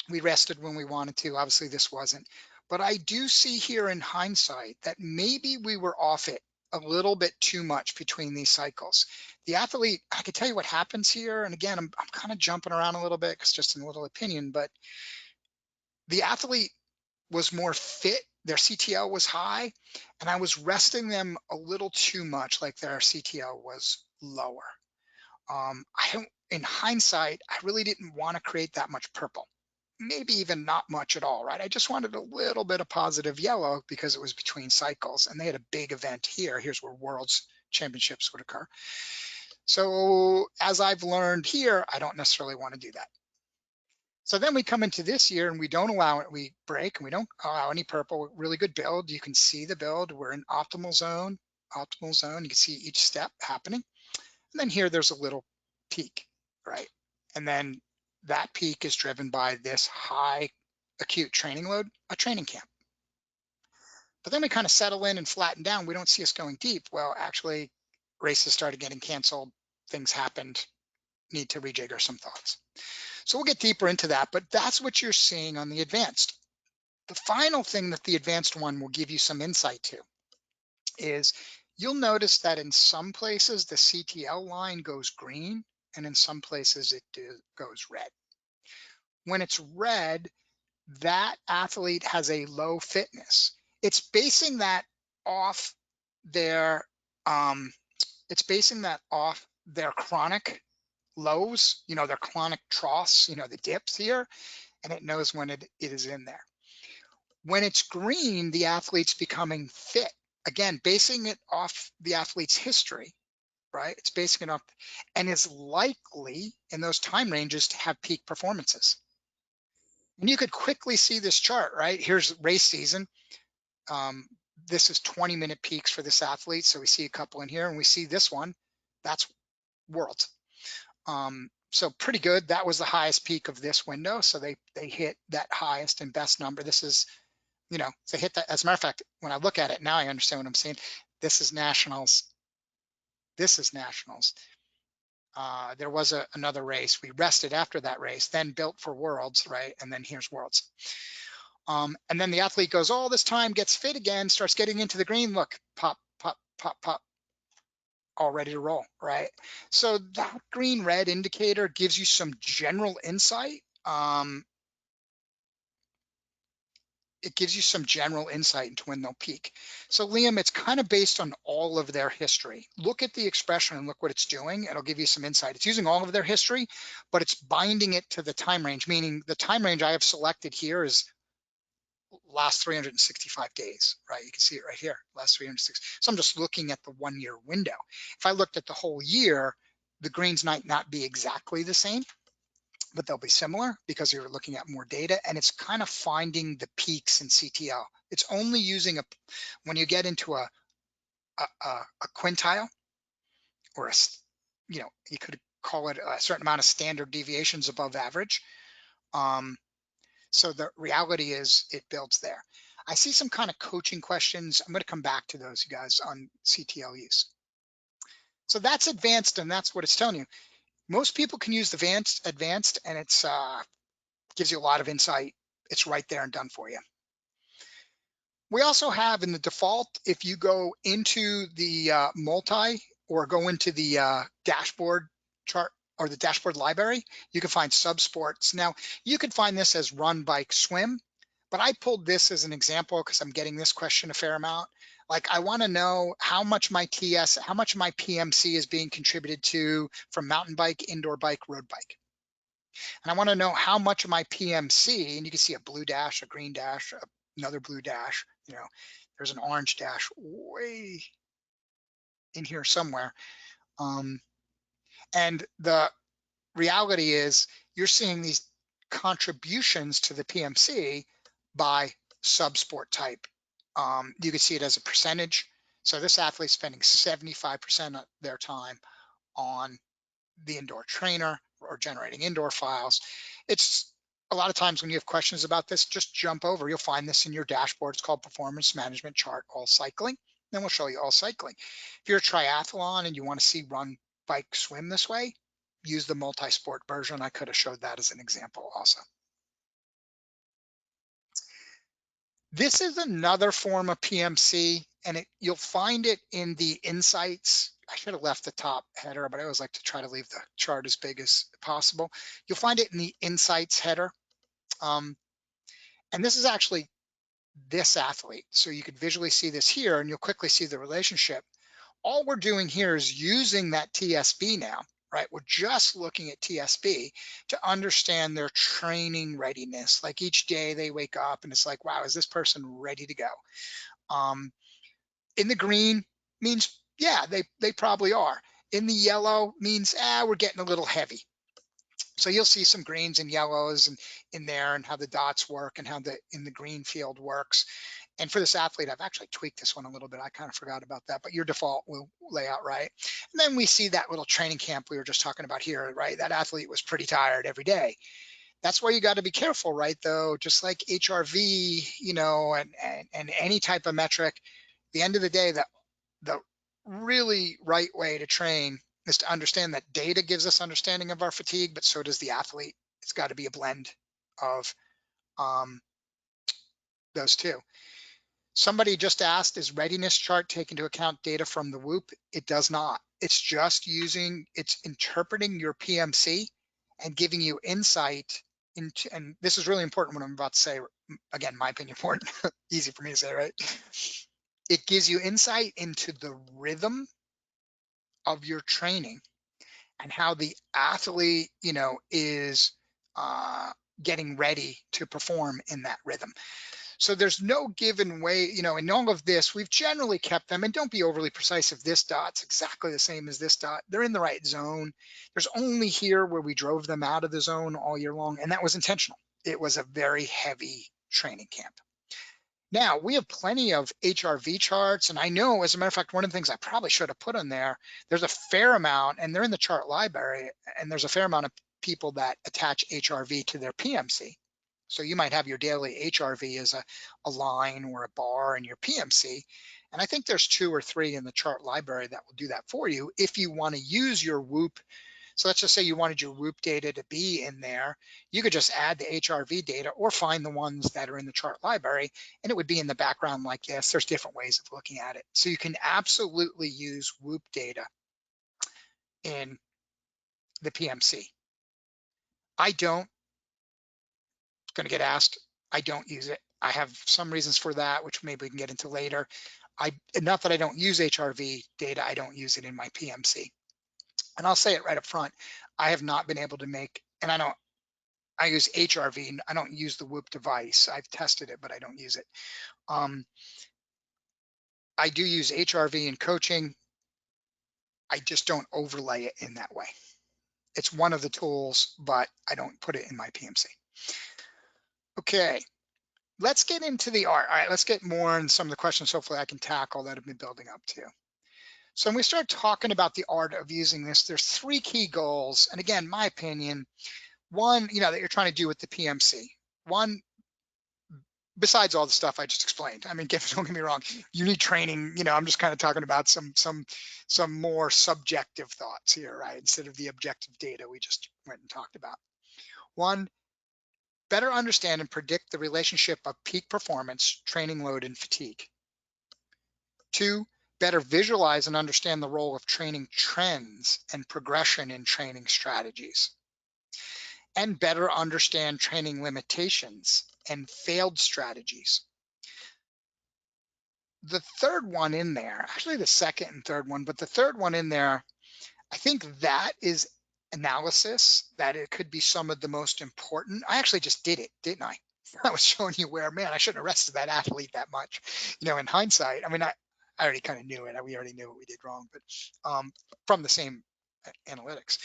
We rested when we wanted to. Obviously, this wasn't. But I do see here in hindsight that maybe we were off it a little bit too much between these cycles. The athlete, I can tell you what happens here. And again, I'm kind of jumping around a little bit because just a little opinion, but the athlete was more fit. Their CTL was high, and I was resting them a little too much, like their CTL was lower. I don't, in hindsight, I really didn't want to create that much purple. Maybe even not much at all, right? I just wanted a little bit of positive yellow because it was between cycles and they had a big event here. Here's where World's Championships would occur. So as I've learned here, I don't necessarily want to do that. So then we come into this year and we don't allow it, we break and we don't allow any purple, really good build. You can see the build, we're in optimal zone. You can see each step happening. And then here there's a little peak, right? And then that peak is driven by this high acute training load, a training camp. But then we kind of settle in and flatten down. We don't see us going deep. Well, actually, races started getting canceled. Things happened. Need to rejigger some thoughts. So we'll get deeper into that, but that's what you're seeing on the advanced. The final thing that the advanced one will give you some insight to is you'll notice that in some places the CTL line goes green and in some places it goes red. When it's red, that athlete has a low fitness. It's basing that off their chronic lows, you know, their chronic troughs, you know, the dips here, and it knows when it is in there. When it's green, the athlete's becoming fit. Again, basing it off the athlete's history, right? It's basing it off and is likely in those time ranges to have peak performances. And you could quickly see this chart, right? Here's race season. This is 20-minute peaks for this athlete. So we see a couple in here and we see this one, that's Worlds. So pretty good. That was the highest peak of this window. So they hit that highest and best number. This is, you know, they hit that. As a matter of fact, when I look at it now, I understand what I'm saying. This is nationals. This is nationals. There was another race. We rested after that race, then built for Worlds, right? And then here's Worlds. And then the athlete goes all this time, gets fit again, starts getting into the green. Look, pop, pop, pop, pop, all ready to roll, right? So that green-red indicator gives you some general insight. it gives you some general insight into when they'll peak. So Liam, it's kind of based on all of their history. Look at the expression and look what it's doing. It'll give you some insight. It's using all of their history, but it's binding it to the time range, meaning the time range I have selected here is last 365 days, right? You can see it right here, last 360. So I'm just looking at the 1 year window. If I looked at the whole year, the greens might not be exactly the same, but they'll be similar because you're looking at more data, and it's kind of finding the peaks in CTL. It's only using when you get into a quintile or you could call it a certain amount of standard deviations above average. So the reality is it builds there. I see some kind of coaching questions. I'm going to come back to those, you guys, on CTL use. So that's advanced, and that's what it's telling you. Most people can use the advanced, and it's gives you a lot of insight. It's right there and done for you. We also have in the default, if you go into the multi or go into the dashboard chart or the dashboard library, you can find sub sports. Now, you could find this as run, bike, swim, but I pulled this as an example because I'm getting this question a fair amount. Like, I want to know how much my PMC is being contributed to from mountain bike, indoor bike, road bike. And I want to know how much of my PMC, and you can see a blue dash, a green dash, another blue dash, there's an orange dash way in here somewhere. And the reality is you're seeing these contributions to the PMC by subsport type. You can see it as a percentage. So this athlete's spending 75% of their time on the indoor trainer or generating indoor files. It's a lot of times when you have questions about this, just jump over. You'll find this in your dashboard. It's called Performance Management Chart, All Cycling. Then we'll show you all cycling. If you're a triathlon and you want to see run, bike, swim this way, use the multi-sport version. I could have showed that as an example also. This is another form of PMC, and you'll find it in the insights. I should have left the top header, but I always like to try to leave the chart as big as possible. You'll find it in the insights header. And this is actually this athlete. So you could visually see this here, and you'll quickly see the relationship. All we're doing here is using that TSB now, right? We're just looking at TSB to understand their training readiness. Like each day they wake up and it's like, wow, is this person ready to go? In the green means, yeah, they probably are. In the yellow means, we're getting a little heavy. So you'll see some greens and yellows and in there, and how the dots work and how the in the green field works. And for this athlete, I've actually tweaked this one a little bit. I kind of forgot about that, but your default will lay out right. And then we see that little training camp we were just talking about here, right? That athlete was pretty tired every day. That's why you got to be careful, right? Though, just like HRV, and any type of metric, at the end of the day, the really right way to train is to understand that data gives us understanding of our fatigue, but so does the athlete. It's got to be a blend of those two. Somebody just asked, is readiness chart take into account data from the Whoop? It does not. It's interpreting your PMC and giving you insight into, and this is really important what I'm about to say. Again, my opinion, important, easy for me to say, right? It gives you insight into the rhythm of your training and how the athlete, is getting ready to perform in that rhythm. So there's no given way, in all of this, we've generally kept them, and don't be overly precise if this dot's exactly the same as this dot. They're in the right zone. There's only here where we drove them out of the zone all year long, and that was intentional. It was a very heavy training camp. Now, we have plenty of HRV charts, and I know, as a matter of fact, one of the things I probably should have put on there's a fair amount, and they're in the chart library, and there's a fair amount of people that attach HRV to their PMC. So you might have your daily HRV as a line or a bar in your PMC. And I think there's 2 or 3 in the chart library that will do that for you if you want to use your Whoop. So let's just say you wanted your Whoop data to be in there. You could just add the HRV data or find the ones that are in the chart library, and it would be in the background like this. There's different ways of looking at it. So you can absolutely use Whoop data in the PMC. I don't. Going to get asked. I don't use it. I have some reasons for that, which maybe we can get into later. Not that I don't use HRV data, I don't use it in my PMC. And I'll say it right up front. I have not been able to make, and I use HRV. I don't use the Whoop device. I've tested it, but I don't use it. I do use HRV in coaching. I just don't overlay it in that way. It's one of the tools, but I don't put it in my PMC. Okay, let's get into the art. All right, let's get more in some of the questions. Hopefully I can tackle that have been building up to. So when we start talking about the art of using this, there's three key goals. And again, my opinion, one, that you're trying to do with the PMC. One, besides all the stuff I just explained. I mean, don't get me wrong, you need training. I'm just kind of talking about some more subjective thoughts here, right? Instead of the objective data we just went and talked about. One, better understand and predict the relationship of peak performance, training load, and fatigue. Two, better visualize and understand the role of training trends and progression in training strategies. And better understand training limitations and failed strategies. The third one in there, actually the second and third one, but the third one in there, I think that is analysis, that it could be some of the most important. I actually just did it, didn't I? I was showing you where, man, I shouldn't have rested that athlete that much. In hindsight, I mean, I already kind of knew it. We already knew what we did wrong, but from the same analytics.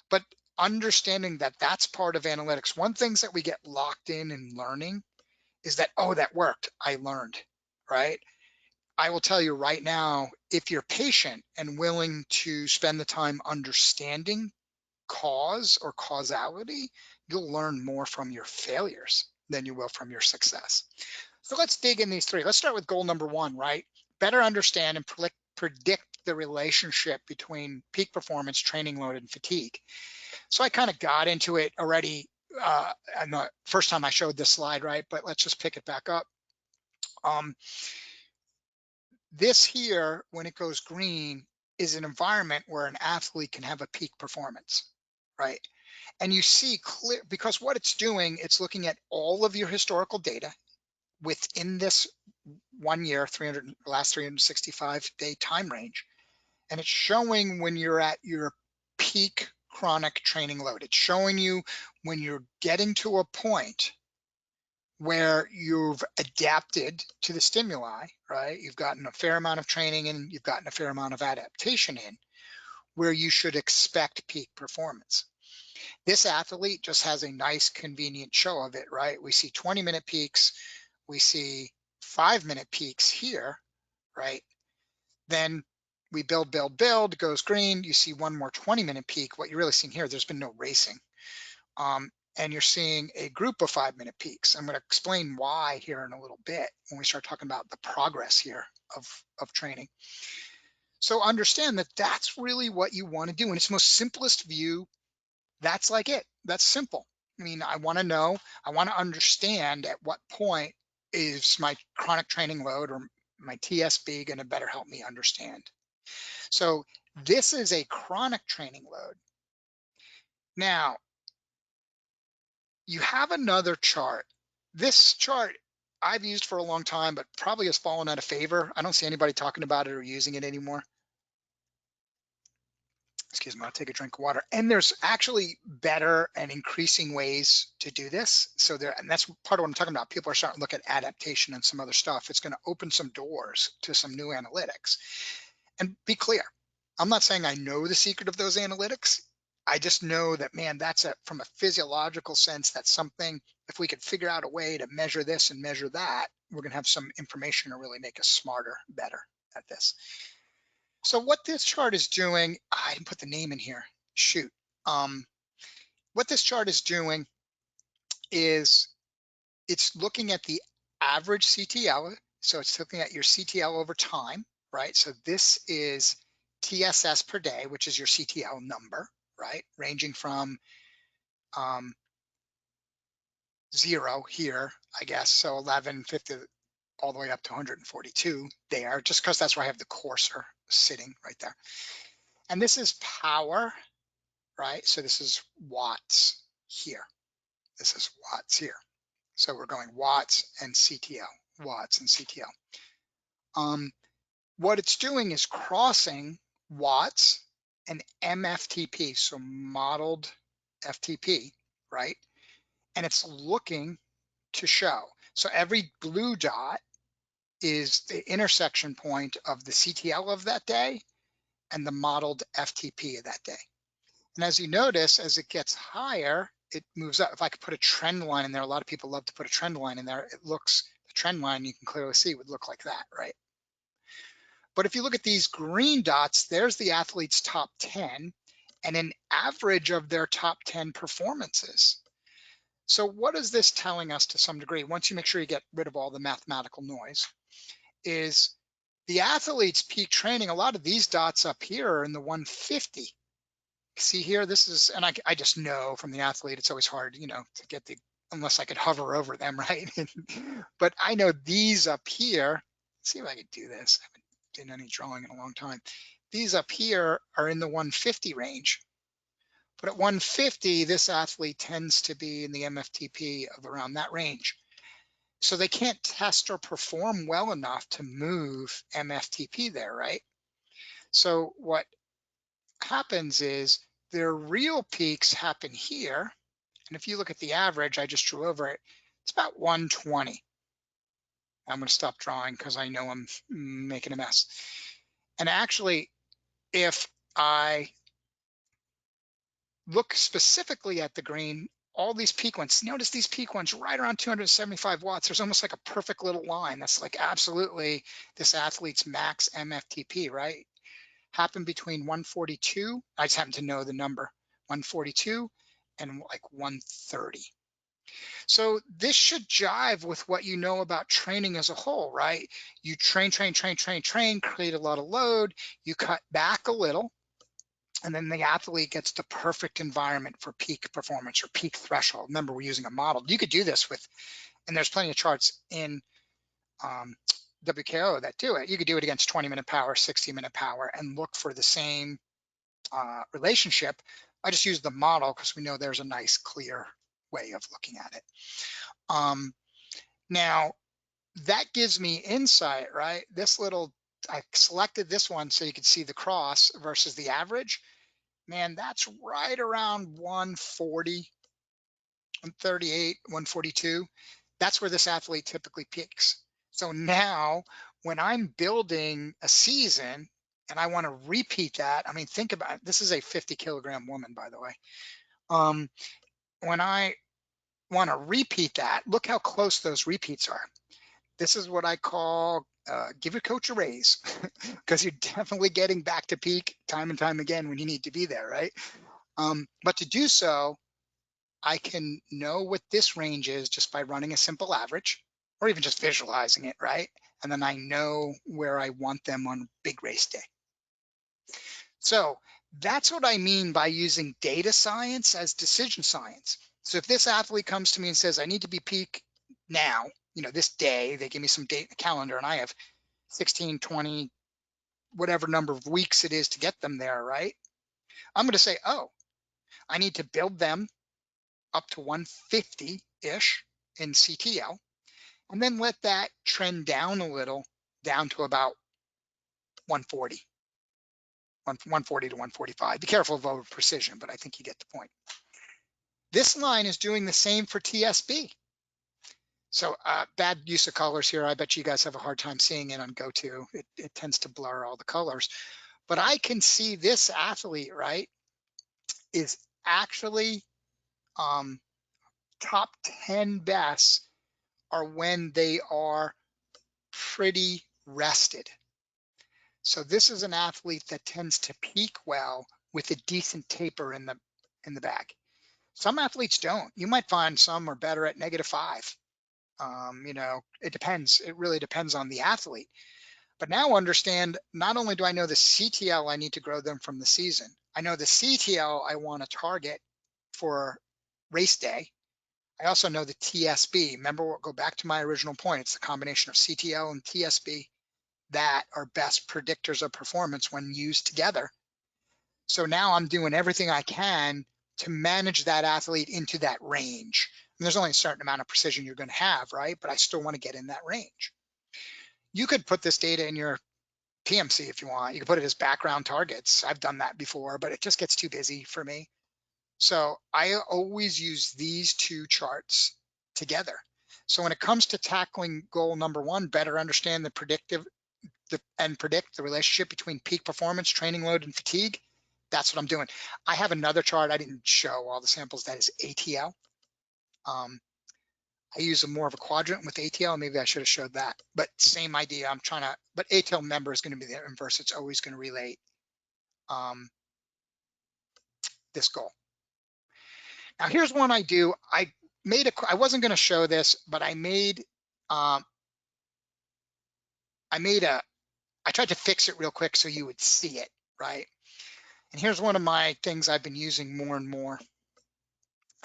But understanding that that's part of analytics. One things that we get locked in learning is that, oh, that worked. I learned, right? I will tell you right now, if you're patient and willing to spend the time understanding cause or causality, you'll learn more from your failures than you will from your success. So let's dig in these three. Let's start with goal number one, right? Better understand and predict the relationship between peak performance, training load, and fatigue. So I kind of got into it already and the first time I showed this slide, right? But let's just pick it back up. This here, when it goes green, is an environment where an athlete can have a peak performance, right? And you see clear, because what it's doing, it's looking at all of your historical data within this 1 year, last 365-day time range. And it's showing when you're at your peak chronic training load. It's showing you when you're getting to a point where you've adapted to the stimuli, right? You've gotten a fair amount of training and you've gotten a fair amount of adaptation in, where you should expect peak performance. This athlete just has a nice convenient show of it, right? We see 20-minute peaks, we see 5-minute peaks here, right? Then we build, goes green, you see one more 20-minute peak. What you're really seeing here, there's been no racing. And you're seeing a group of 5-minute peaks. I'm going to explain why here in a little bit when we start talking about the progress here of training. So understand that that's really what you want to do. In its most simplest view, that's like it. That's simple. I mean, I want to understand at what point is my chronic training load or my TSB going to better help me understand. So this is a chronic training load. Now, you have another chart. This chart I've used for a long time, but probably has fallen out of favor. I don't see anybody talking about it or using it anymore. Excuse me, I'll take a drink of water. And there's actually better and increasing ways to do this. So and that's part of what I'm talking about. People are starting to look at adaptation and some other stuff. It's going to open some doors to some new analytics. And be clear, I'm not saying I know the secret of those analytics. I just know that, man, from a physiological sense, that's something, if we could figure out a way to measure this and measure that, we're going to have some information to really make us smarter, better at this. So what this chart is doing, I didn't put the name in here, shoot. What this chart is doing is it's looking at the average CTL. So it's looking at your CTL over time, right? So this is TSS per day, which is your CTL number, right? Ranging from 0 here, I guess, so 1150 all the way up to 142 there, just because that's where I have the cursor sitting right there. And this is power, right? So this is watts here. This is watts here. So we're going watts and CTL, watts and CTL. What it's doing is crossing watts and MFTP, so modeled FTP, right? And it's looking to show. So every blue dot is the intersection point of the CTL of that day and the modeled FTP of that day. And as you notice, as it gets higher, it moves up. If I could put a trend line in there, a lot of people love to put a trend line in there. It looks, the trend line you can clearly see would look like that, right? But if you look at these green dots, there's the athlete's top 10 and an average of their top 10 performances. So what is this telling us to some degree, once you make sure you get rid of all the mathematical noise, is the athlete's peak training, a lot of these dots up here are in the 150. See here, this is, and I just know from the athlete, it's always hard, you know, to get the, unless I could hover over them, right? But I know these up here, let's see if I could do this. I haven't done any drawing in a long time. These up here are in the 150 range. But at 150, this athlete tends to be in the MFTP of around that range. So they can't test or perform well enough to move MFTP there, right? So what happens is their real peaks happen here. And if you look at the average, I just drew over it, it's about 120. I'm going to stop drawing because I know I'm making a mess. And actually, if I look specifically at the green, all these peak ones, notice these peak ones right around 275 watts. There's almost like a perfect little line. That's like absolutely this athlete's max MFTP, right? Happen between 142, I just happen to know the number, 142 and like 130. So this should jive with what you know about training as a whole, right? You train, create a lot of load, you cut back a little, and then the athlete gets the perfect environment for peak performance or peak threshold. Remember, we're using a model. You could do this with, and there's plenty of charts in WKO that do it. You could do it against 20-minute power, 60-minute power, and look for the same relationship. I just use the model because we know there's a nice, clear way of looking at it. Now, that gives me insight, right? This little, I selected this one so you can see the cross versus the average. Man, that's right around 140, 138, 142. That's where this athlete typically peaks. So now when I'm building a season and I want to repeat that, I mean, think about it. This is a 50-kilogram woman, by the way. When I want to repeat that, look how close those repeats are. This is what I call give your coach a raise, because you're definitely getting back to peak time and time again when you need to be there, right? But to do so, I can know what this range is just by running a simple average or even just visualizing it, right? And then I know where I want them on big race day. So that's what I mean by using data science as decision science. So if this athlete comes to me and says, I need to be peak now, you know, this day, they give me some date in the calendar and I have 16, 20, whatever number of weeks it is to get them there, right? I'm going to say, oh, I need to build them up to 150-ish in CTL, and then let that trend down a little, down to about 140, 140 to 145. Be careful of over precision, but I think you get the point. This line is doing the same for TSB. So bad use of colors here. I bet you guys have a hard time seeing it on GoTo. It tends to blur all the colors. But I can see this athlete, right, is actually top 10 best are when they are pretty rested. So this is an athlete that tends to peak well with a decent taper in the bag. Some athletes don't. You might find some are better at -5. You know, it depends. It really depends on the athlete. But now understand, not only do I know the CTL I need to grow them from the season, I know the CTL I want to target for race day. I also know the TSB. Remember, we'll go back to my original point. It's the combination of CTL and TSB that are best predictors of performance when used together. So now I'm doing everything I can to manage that athlete into that range. And there's only a certain amount of precision you're going to have, right? But I still want to get in that range. You could put this data in your PMC if you want. You can put it as background targets. I've done that before, but it just gets too busy for me. So I always use these two charts together. So when it comes to tackling goal number one, better understand the predict the relationship between peak performance, training load, and fatigue. That's what I'm doing. I have another chart I didn't show all the samples. That is ATL. I use more of a quadrant with ATL. Maybe I should have showed that, but same idea. I'm trying to, but ATL member is going to be the inverse. It's always going to relate this goal. Now here's one I do. I wasn't going to show this, but I tried to fix it real quick so you would see it, right? And here's one of my things I've been using more and more,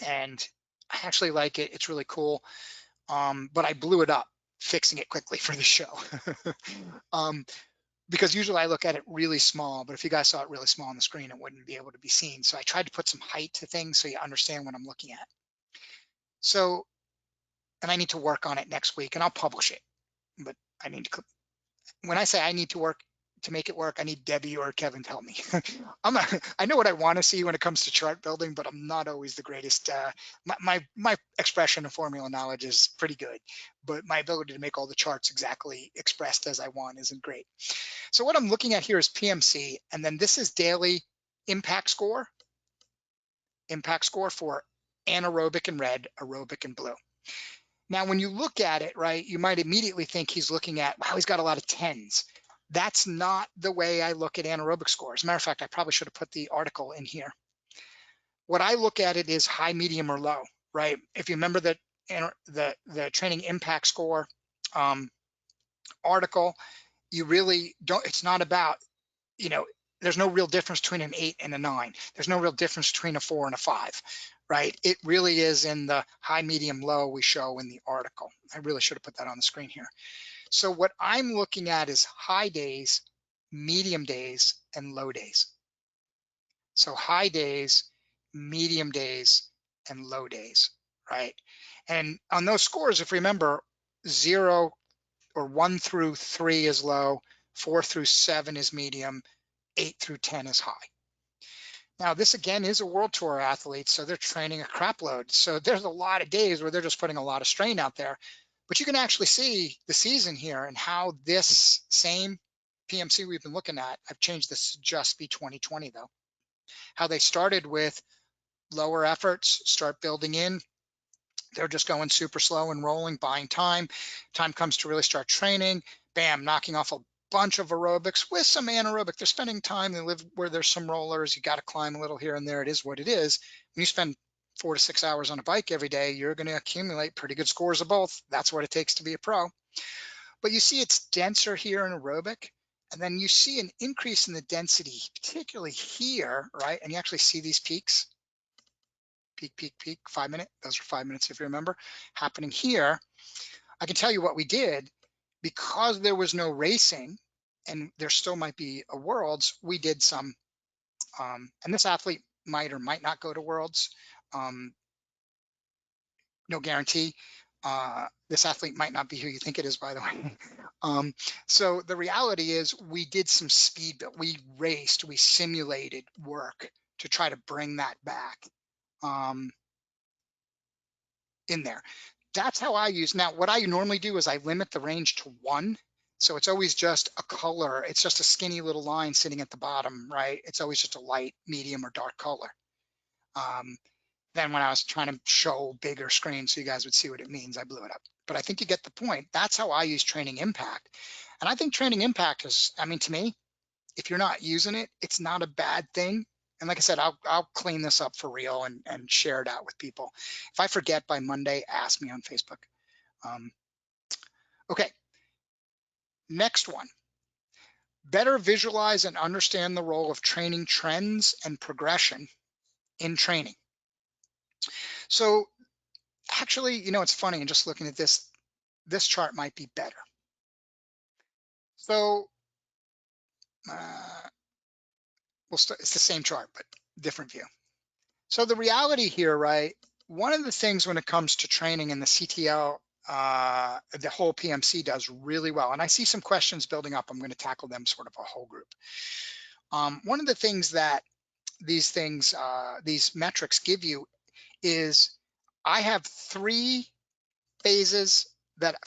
and I actually like it. It's really cool, but I blew it up fixing it quickly for the show. Because usually I look at it really small, but if you guys saw it really small on the screen, it wouldn't be able to be seen. So I tried to put some height to things so you understand what I'm looking at. So, and I need to work on it next week, and I'll publish it, but I need to, when I say I need to work to make it work, I need Debbie or Kevin to help me. I know what I want to see when it comes to chart building, but I'm not always the greatest. My expression and formula knowledge is pretty good, but my ability to make all the charts exactly expressed as I want isn't great. So what I'm looking at here is PMC, and then this is daily impact score for anaerobic in red, aerobic in blue. Now, when you look at it, right, you might immediately think he's looking at, wow, he's got a lot of 10s. That's not the way I look at anaerobic scores. As a matter of fact, I probably should have put the article in here. What I look at it is high, medium, or low, right? If you remember the training impact score article, you really don't, it's not about, there's no real difference between an 8 and a 9. There's no real difference between a 4 and a 5, right? It really is in the high, medium, low we show in the article. I really should have put that on the screen here. So what I'm looking at is high days, medium days, and low days. So high days, medium days, and low days, right? And on those scores, if you remember, 0 or 1 through 3 is low, 4 through 7 is medium, 8 through 10 is high. Now, this again is a World Tour athlete, so they're training a crap load. So there's a lot of days where they're just putting a lot of strain out there. But you can actually see the season here and how this same PMC we've been looking at, I've changed this to just be 2020 though, how they started with lower efforts, start building in. They're just going super slow and rolling, buying time. Time comes to really start training, bam, knocking off a bunch of aerobics with some anaerobic. They're spending time. They live where there's some rollers. You got to climb a little here and there. It is what it is. When you spend 4 to 6 hours on a bike every day, you're going to accumulate pretty good scores of both. That's what it takes to be a pro. But you see it's denser here in aerobic. And then you see an increase in the density, particularly here, right? And you actually see these peaks. Peak, peak, peak, 5 minute. Those are 5 minutes if you remember. Happening here. I can tell you what we did. Because there was no racing, and there still might be a Worlds, we did some, and this athlete might or might not go to Worlds, no guarantee. This athlete might not be who you think it is, by the way. So the reality is we did some speed build, we raced, we simulated work to try to bring that back in there. That's how I use. Now, what I normally do is I limit the range to 1. So it's always just a color. It's just a skinny little line sitting at the bottom, right? It's always just a light, medium, or dark color. Then when I was trying to show bigger screen so you guys would see what it means, I blew it up. But I think you get the point. That's how I use training impact. And I think training impact is, I mean, to me, if you're not using it, it's not a bad thing. And like I said, I'll clean this up for real and share it out with people. If I forget by Monday, ask me on Facebook. Okay, next one. Better visualize and understand the role of training trends and progression in training. So actually, it's funny, and just looking at this chart might be better. So it's the same chart, but different view. So the reality here, right, one of the things when it comes to training in the CTL, the whole PMC does really well. And I see some questions building up. I'm going to tackle them sort of a whole group. One of the things that these metrics give you is I have three phases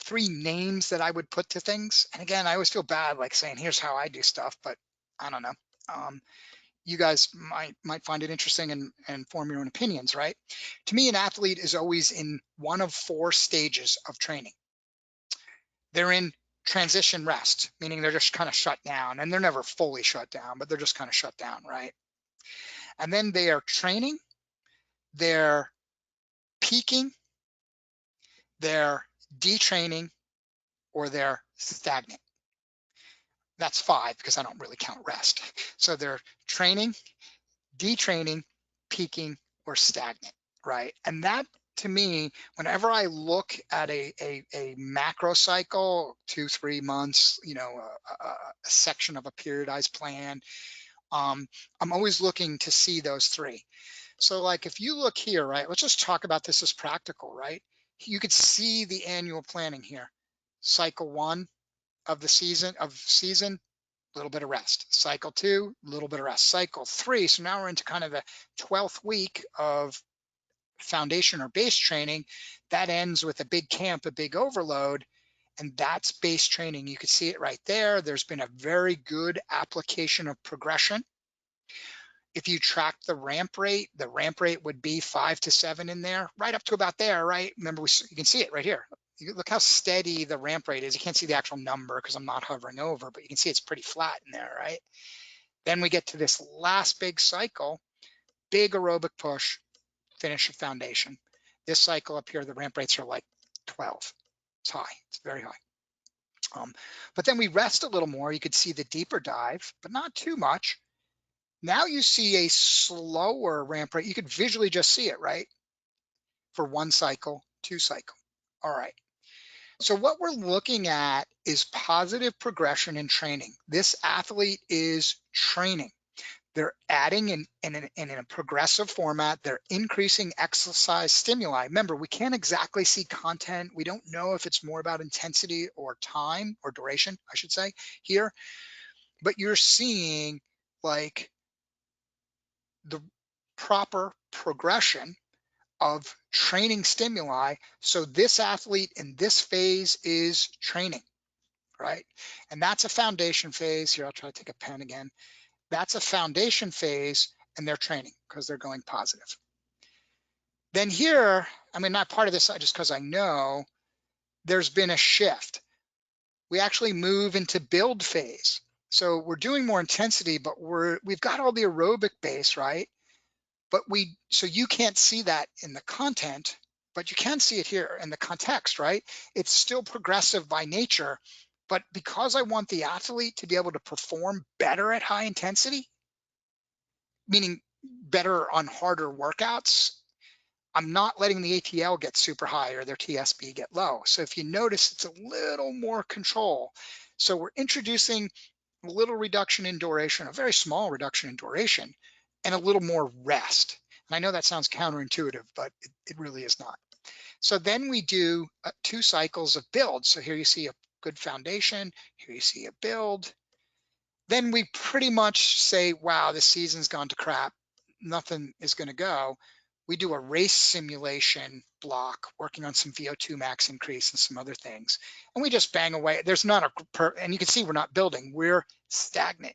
three names that I would put to things. And again, I always feel bad like saying, here's how I do stuff, but I don't know. You guys might find it interesting and form your own opinions, right? To me, an athlete is always in one of four stages of training. They're in transition rest, meaning they're just kind of shut down, and they're never fully shut down, but they're just kind of shut down, right? And then they are training, they're peaking, they're detraining, or they're stagnant. That's five because I don't really count rest. So they're training, detraining, peaking, or stagnant, right? And that to me, whenever I look at a macro cycle, 2-3 months, a section of a periodized plan, I'm always looking to see those three. So like if you look here, right, let's just talk about this as practical, right? You could see the annual planning here. Cycle 1 of the season, little bit of rest. Cycle 2, little bit of rest. Cycle 3, so now we're into kind of the 12th week of foundation or base training. That ends with a big camp, a big overload, and that's base training. You can see it right there. There's been a very good application of progression. If you track the ramp rate would be 5 to 7 in there, right up to about there, right? Remember, you can see it right here. Look how steady the ramp rate is. You can't see the actual number because I'm not hovering over, but you can see it's pretty flat in there, right? Then we get to this last big cycle, big aerobic push, finish a foundation. This cycle up here, the ramp rates are like 12. It's high, it's very high. But then we rest a little more. You could see the deeper dive, but not too much. Now you see a slower ramp rate. You could visually just see it, right? For 1 cycle, 2 cycle. All right. So what we're looking at is positive progression in training. This athlete is training. They're adding in a progressive format. They're increasing exercise stimuli. Remember, we can't exactly see content. We don't know if it's more about intensity or time or duration, I should say, here. But you're seeing like the proper progression of training stimuli. So this athlete in this phase is training, right? And that's a foundation phase. Here, I'll try to take a pen again. That's a foundation phase, and they're training because they're going positive. Then here, I mean, not part of this just because I know, there's been a shift. We actually move into build phase. So we're doing more intensity, but we've got all the aerobic base, right? But so you can't see that in the content, but you can see it here in the context, right? It's still progressive by nature, but because I want the athlete to be able to perform better at high intensity, meaning better on harder workouts, I'm not letting the ATL get super high or their TSB get low. So if you notice, it's a little more control. So we're introducing a little reduction in duration, a very small reduction in duration, and a little more rest. And I know that sounds counterintuitive, but it really is not. So then we do 2 cycles of build. So here you see a good foundation, here you see a build. Then we pretty much say, wow, this season's gone to crap. Nothing is going to go. We do a race simulation block, working on some VO2 max increase and some other things. And we just bang away. There's not and you can see we're not building, we're stagnant.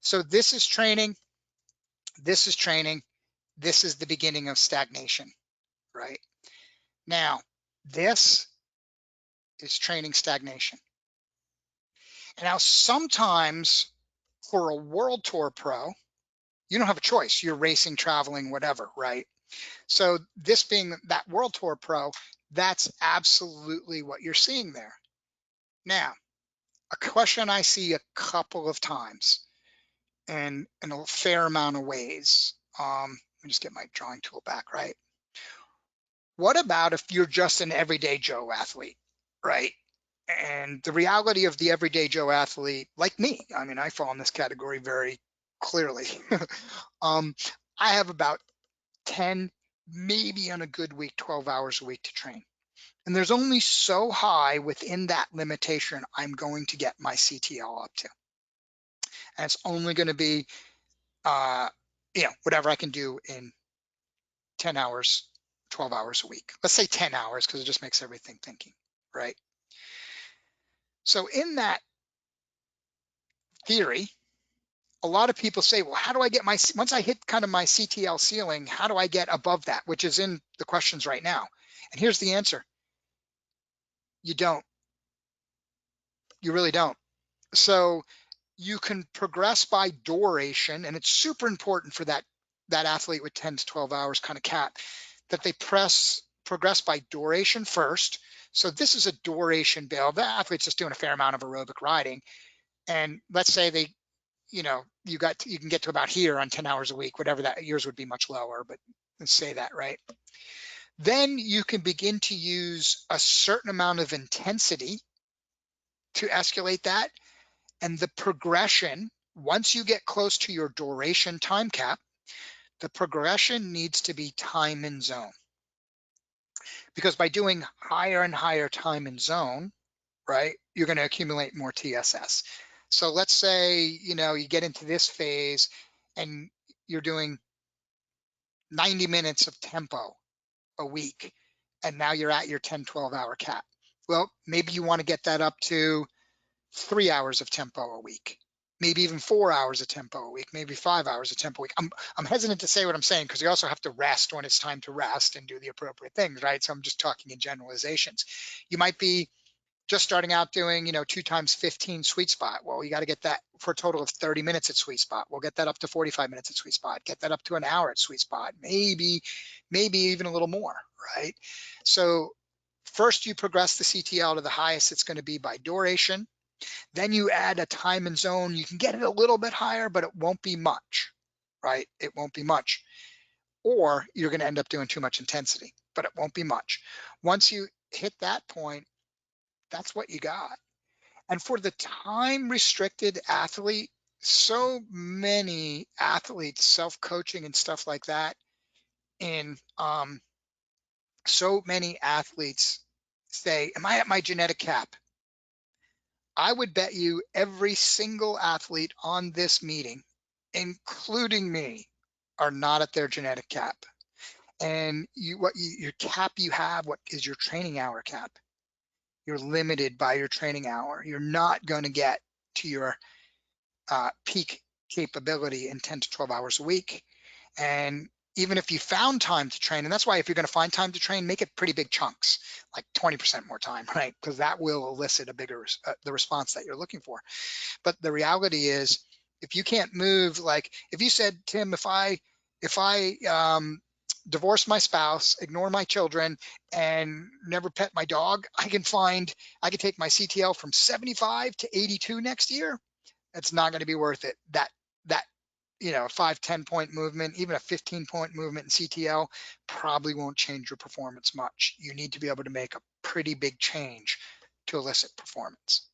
So this is training, this is training, this is the beginning of stagnation, right? Now, this is training stagnation. And now sometimes for a world tour pro, you don't have a choice. You're racing, traveling, whatever, right? So this being that world tour pro, that's absolutely what you're seeing there. Now, a question I see a couple of times and in a fair amount of ways. Let me just get my drawing tool back, right? What about if you're just an everyday Joe athlete, right? And the reality of the everyday Joe athlete, like me, I mean, I fall in this category very clearly. I have about 10 maybe on a good week, 12 hours a week to train. And there's only so high within that limitation I'm going to get my CTL up to. And it's only going to be, uh, whatever I can do in 10 hours, 12 hours a week. Let's say 10 hours because it just makes everything thinking, right? So in that theory, a lot of people say, well, how do I get once I hit kind of my CTL ceiling, how do I get above that, which is in the questions right now? And here's the answer. You don't. You really don't. So you can progress by duration, and it's super important for that athlete with 10 to 12 hours kind of cap that they progress by duration first. So this is a duration build. The athlete's just doing a fair amount of aerobic riding, and let's say they, you can get to about here on 10 hours a week, whatever that. Yours would be much lower, but let's say that, right? Then you can begin to use a certain amount of intensity to escalate that. And the progression, once you get close to your duration time cap, the progression needs to be time in zone. Because by doing higher and higher time in zone, right, you're going to accumulate more TSS. So let's say, you get into this phase and you're doing 90 minutes of tempo a week, and now you're at your 10, 12-hour cap. Well, maybe you want to get that up to 3 hours of tempo a week, maybe even 4 hours of tempo a week, maybe 5 hours of tempo a week. I'm hesitant to say what I'm saying because you also have to rest when it's time to rest and do the appropriate things, right? So I'm just talking in generalizations. You might be just starting out doing, 2 times 15 sweet spot. Well, you got to get that for a total of 30 minutes at sweet spot. We'll get that up to 45 minutes at sweet spot, get that up to an hour at sweet spot, maybe even a little more, right? So first you progress the CTL to the highest it's going to be by duration. Then you add a time and zone. You can get it a little bit higher, but it won't be much, right? It won't be much. Or you're going to end up doing too much intensity, but it won't be much. Once you hit that point, that's what you got. And for the time restricted athlete, so many athletes, self-coaching and stuff like that, and so many athletes say, am I at my genetic cap? I would bet you every single athlete on this meeting, including me, are not at their genetic cap. And your cap you have, what is your training hour cap? You're limited by your training hour. You're not going to get to your peak capability in 10 to 12 hours a week. And even if you found time to train, and that's why if you're going to find time to train, make it pretty big chunks, like 20% more time, right? Because that will elicit a bigger the response that you're looking for. But the reality is, if you can't move, like if you said, Tim, if I divorce my spouse, ignore my children, and never pet my dog, I can take my CTL from 75 to 82 next year. It's not going to be worth it. That 5-10 point movement, even a 15-point movement in CTL probably won't change your performance much. You need to be able to make a pretty big change to elicit performance.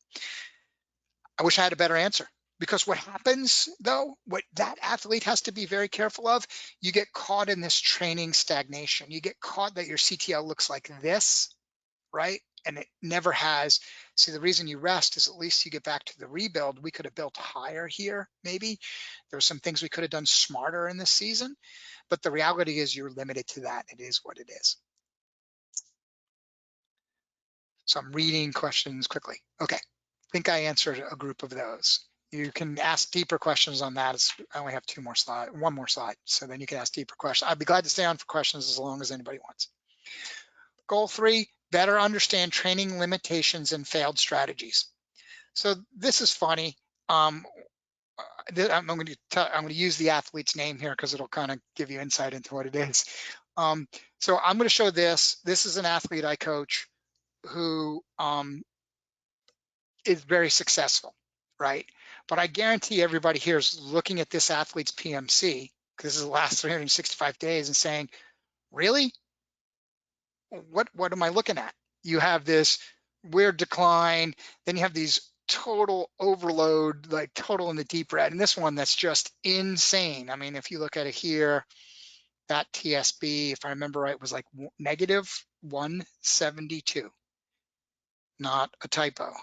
I wish I had a better answer, because what happens though, what that athlete has to be very careful of, you get caught in this training stagnation. You get caught that your CTL looks like this, right? And it never has. See, the reason you rest is at least you get back to the rebuild. We could have built higher here, maybe. There were some things we could have done smarter in this season, but the reality is you're limited to that. It is what it is. So I'm reading questions quickly. Okay, I think I answered a group of those. You can ask deeper questions on that. I only have one more slide. So then you can ask deeper questions. I'd be glad to stay on for questions as long as anybody wants. Goal 3, better understand training limitations and failed strategies. So this is funny. I'm going to use the athlete's name here because it'll kind of give you insight into what it is. So I'm going to show this. This is an athlete I coach who is very successful, right? But I guarantee everybody here is looking at this athlete's PMC, because this is the last 365 days, and saying, really? What am I looking at? You have this weird decline, then you have these total overload, like total in the deep red, and this one that's just insane. I mean, if you look at it here, That TSB, if I remember right, was like negative 172, not a typo.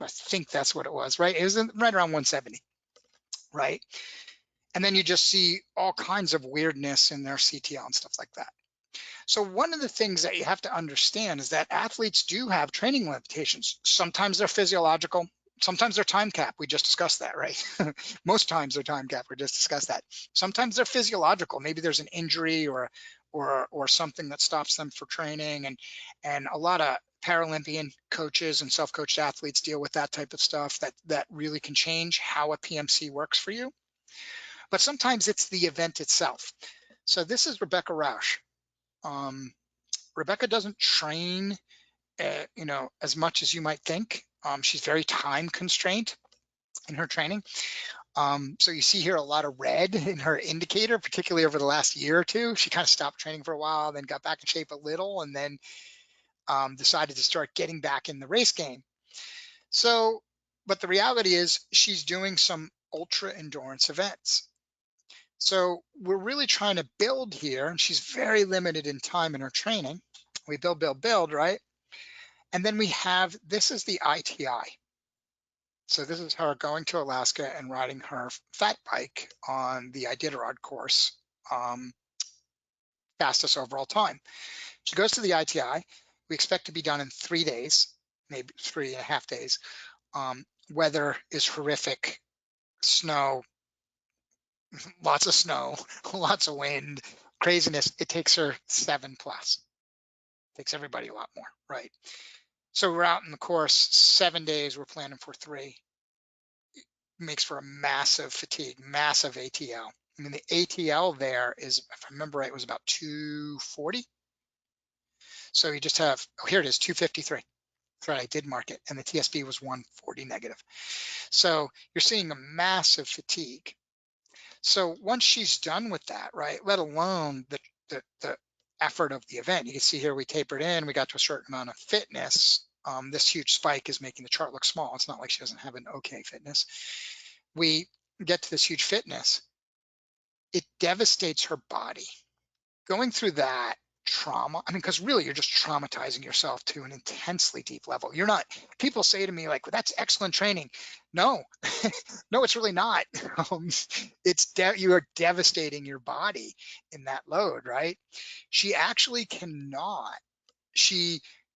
I think that's what it was, right? It was right around 170, right? And then you just see all kinds of weirdness in their CTL and stuff like that. So one of the things that you have to understand is that athletes do have training limitations. Sometimes they're physiological, sometimes they're time cap. We just discussed that, right? Most times they're time cap. We just discussed that. Sometimes they're physiological. Maybe there's an injury or something that stops them for training. And a lot of Paralympian coaches and self-coached athletes deal with that type of stuff that really can change how a PMC works for you. But sometimes it's the event itself. So this is Rebecca Rausch. Rebecca doesn't train, as much as you might think. She's very time constrained in her training. So you see here a lot of red in her indicator, particularly over the last year or two. She kind of stopped training for a while, then got back in shape a little, and then decided to start getting back in the race game. So, but the reality is she's doing some ultra endurance events. So we're really trying to build here, and she's very limited in time in her training. We build, right? And then we have, this is the ITI. So this is her going to Alaska and riding her fat bike on the Iditarod course, fastest overall time. She goes to the ITI. We expect to be done in 3 days, maybe 3.5 days. Weather is horrific, snow, lots of snow, lots of wind, craziness. It takes her 7+. Takes everybody a lot more, right? So we're out in the course 7 days. We're planning for 3. Makes for a massive fatigue, massive ATL. I mean, the ATL there is, if I remember right, was about 240. So you just have, oh, here it is, 253. That's right, I did mark it. And the TSB was 140 negative. So you're seeing a massive fatigue. So once she's done with that, right, let alone the effort of the event, you can see here we tapered in, we got to a certain amount of fitness. This huge spike is making the chart look small. It's not like she doesn't have an okay fitness. We get to this huge fitness. It devastates her body. Going through that trauma, I mean, because really you're just traumatizing yourself to an intensely deep level. You're not, people say to me like, well, that's excellent training. No, no, it's really not. You are devastating your body in that load, right? She actually cannot,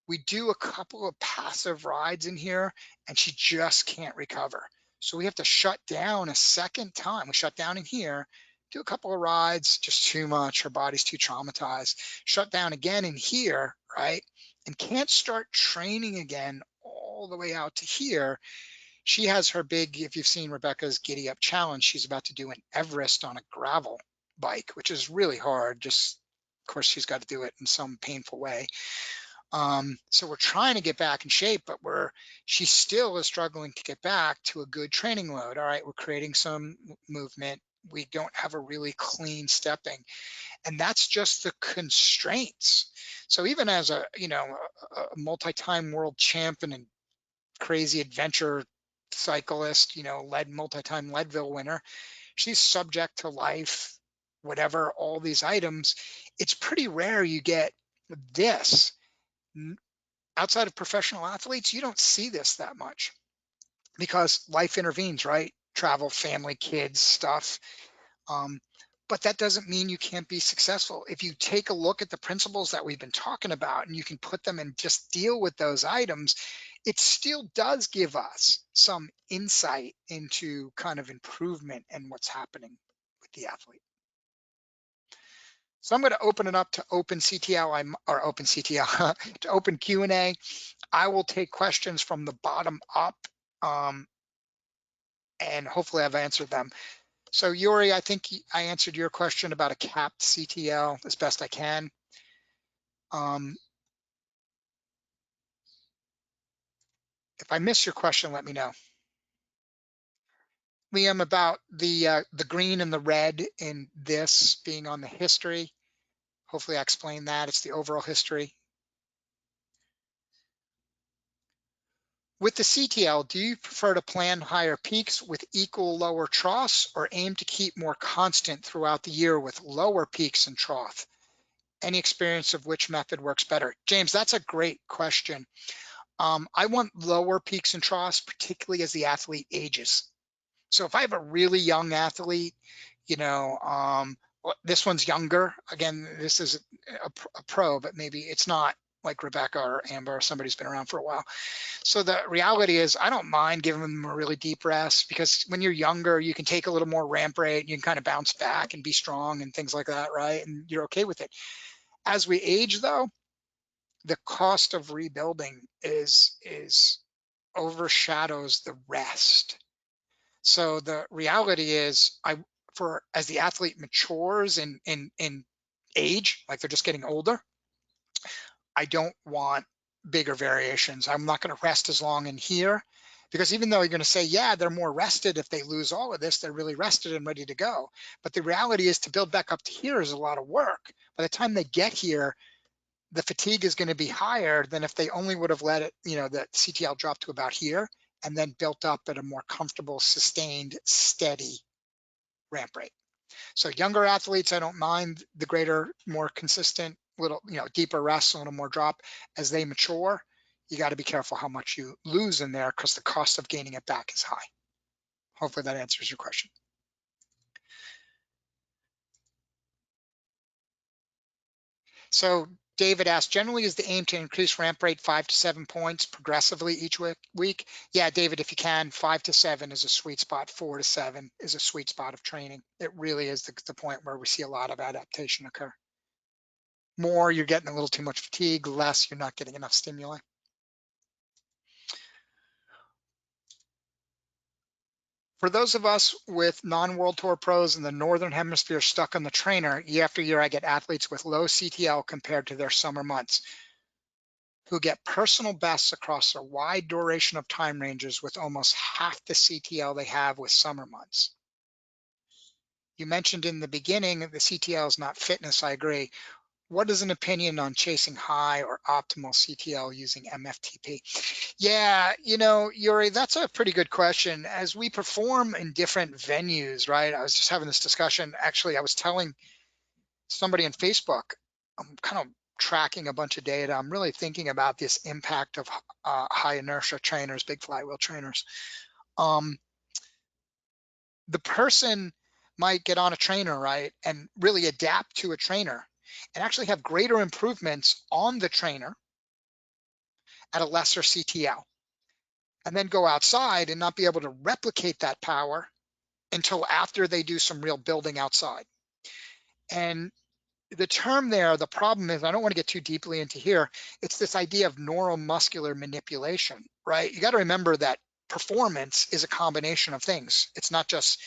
we do a couple of passive rides in here and she just can't recover. So we have to shut down a second time. We shut down in here, do a couple of rides, just too much. Her body's too traumatized. Shut down again in here, right? And can't start training again all the way out to here. She has her big, if you've seen Rebecca's Giddy Up Challenge, she's about to do an Everest on a gravel bike, which is really hard. Just, of course, she's got to do it in some painful way. So we're trying to get back in shape, but she still is struggling to get back to a good training load. All right, we're creating some movement. We don't have a really clean stepping, and that's just the constraints. So even as a multi-time world champion and crazy adventure cyclist, multi-time Leadville winner, she's subject to life, whatever, all these items. It's pretty rare you get this. Outside of professional athletes, you don't see this that much because life intervenes, right? Travel, family, kids, stuff. But that doesn't mean you can't be successful. If you take a look at the principles that we've been talking about and you can put them and just deal with those items, it still does give us some insight into kind of improvement and what's happening with the athlete. So I'm going to open it up to open CTL or open CTL to open Q&A. I will take questions from the bottom up, and hopefully I've answered them. So Yuri, I think I answered your question about a capped CTL as best I can. If I miss your question, let me know. Liam, about the green and the red in this being on the history. Hopefully I explained that. It's the overall history. With the CTL, do you prefer to plan higher peaks with equal lower troughs or aim to keep more constant throughout the year with lower peaks and trough? Any experience of which method works better? James, that's a great question. I want lower peaks and troughs, particularly as the athlete ages. So if I have a really young athlete, you know, this one's younger. Again, this is a pro, but maybe it's not like Rebecca or Amber or somebody who's been around for a while. So the reality is I don't mind giving them a really deep rest because when you're younger, you can take a little more ramp rate, you can kind of bounce back and be strong and things like that, right? And you're okay with it. As we age though, the cost of rebuilding is overshadows the rest. So the reality is for as the athlete matures in age, like they're just getting older, I don't want bigger variations. I'm not going to rest as long in here because even though you're going to say, yeah, they're more rested if they lose all of this, they're really rested and ready to go. But the reality is to build back up to here is a lot of work. By the time they get here, the fatigue is going to be higher than if they only would have let it, the CTL drop to about here and then built up at a more comfortable, sustained, steady ramp rate. So younger athletes, I don't mind the greater, more consistent, little, deeper rests, a little more drop. As they mature, you got to be careful how much you lose in there because the cost of gaining it back is high. Hopefully that answers your question. So David asked, generally is the aim to increase ramp rate 5 to 7 points progressively each week? Yeah, David, if you can, 5 to 7 is a sweet spot. 4 to 7 is a sweet spot of training. It really is the point where we see a lot of adaptation occur. More, you're getting a little too much fatigue. Less, you're not getting enough stimuli. For those of us with non-World Tour pros in the Northern Hemisphere stuck on the trainer, year after year, I get athletes with low CTL compared to their summer months who get personal bests across a wide duration of time ranges with almost half the CTL they have with summer months. You mentioned in the beginning that the CTL is not fitness. I agree. What is an opinion on chasing high or optimal CTL using MFTP? Yeah, Yuri, that's a pretty good question. As we perform in different venues, right? I was just having this discussion. Actually, I was telling somebody on Facebook, I'm kind of tracking a bunch of data. I'm really thinking about this impact of high inertia trainers, big flywheel trainers. The person might get on a trainer, right, and really adapt to a trainer and actually have greater improvements on the trainer at a lesser CTL, and then go outside and not be able to replicate that power until after they do some real building outside. And the term there, the problem is, I don't want to get too deeply into here, it's this idea of neuromuscular manipulation, right? You got to remember that performance is a combination of things. It's not just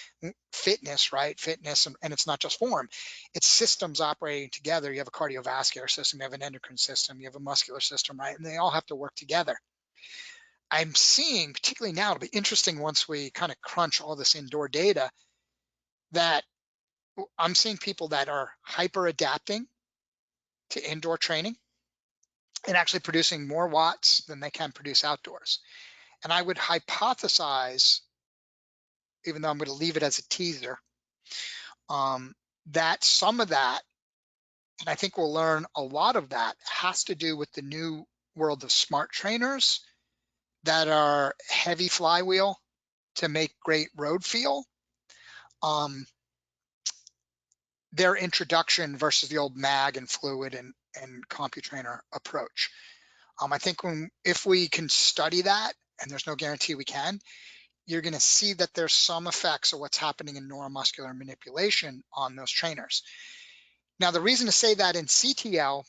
fitness, right? Fitness, and it's not just form. It's systems operating together. You have a cardiovascular system, you have an endocrine system, you have a muscular system, right? And they all have to work together. I'm seeing, particularly now, it'll be interesting once we kind of crunch all this indoor data, that I'm seeing people that are hyper adapting to indoor training and actually producing more watts than they can produce outdoors. And I would hypothesize, even though I'm going to leave it as a teaser, that some of that, and I think we'll learn a lot of that, has to do with the new world of smart trainers that are heavy flywheel to make great road feel. Their introduction versus the old mag and fluid and CompuTrainer approach. I think if we can study that, and there's no guarantee we can, you're going to see that there's some effects of what's happening in neuromuscular manipulation on those trainers. Now, the reason to say that in CTL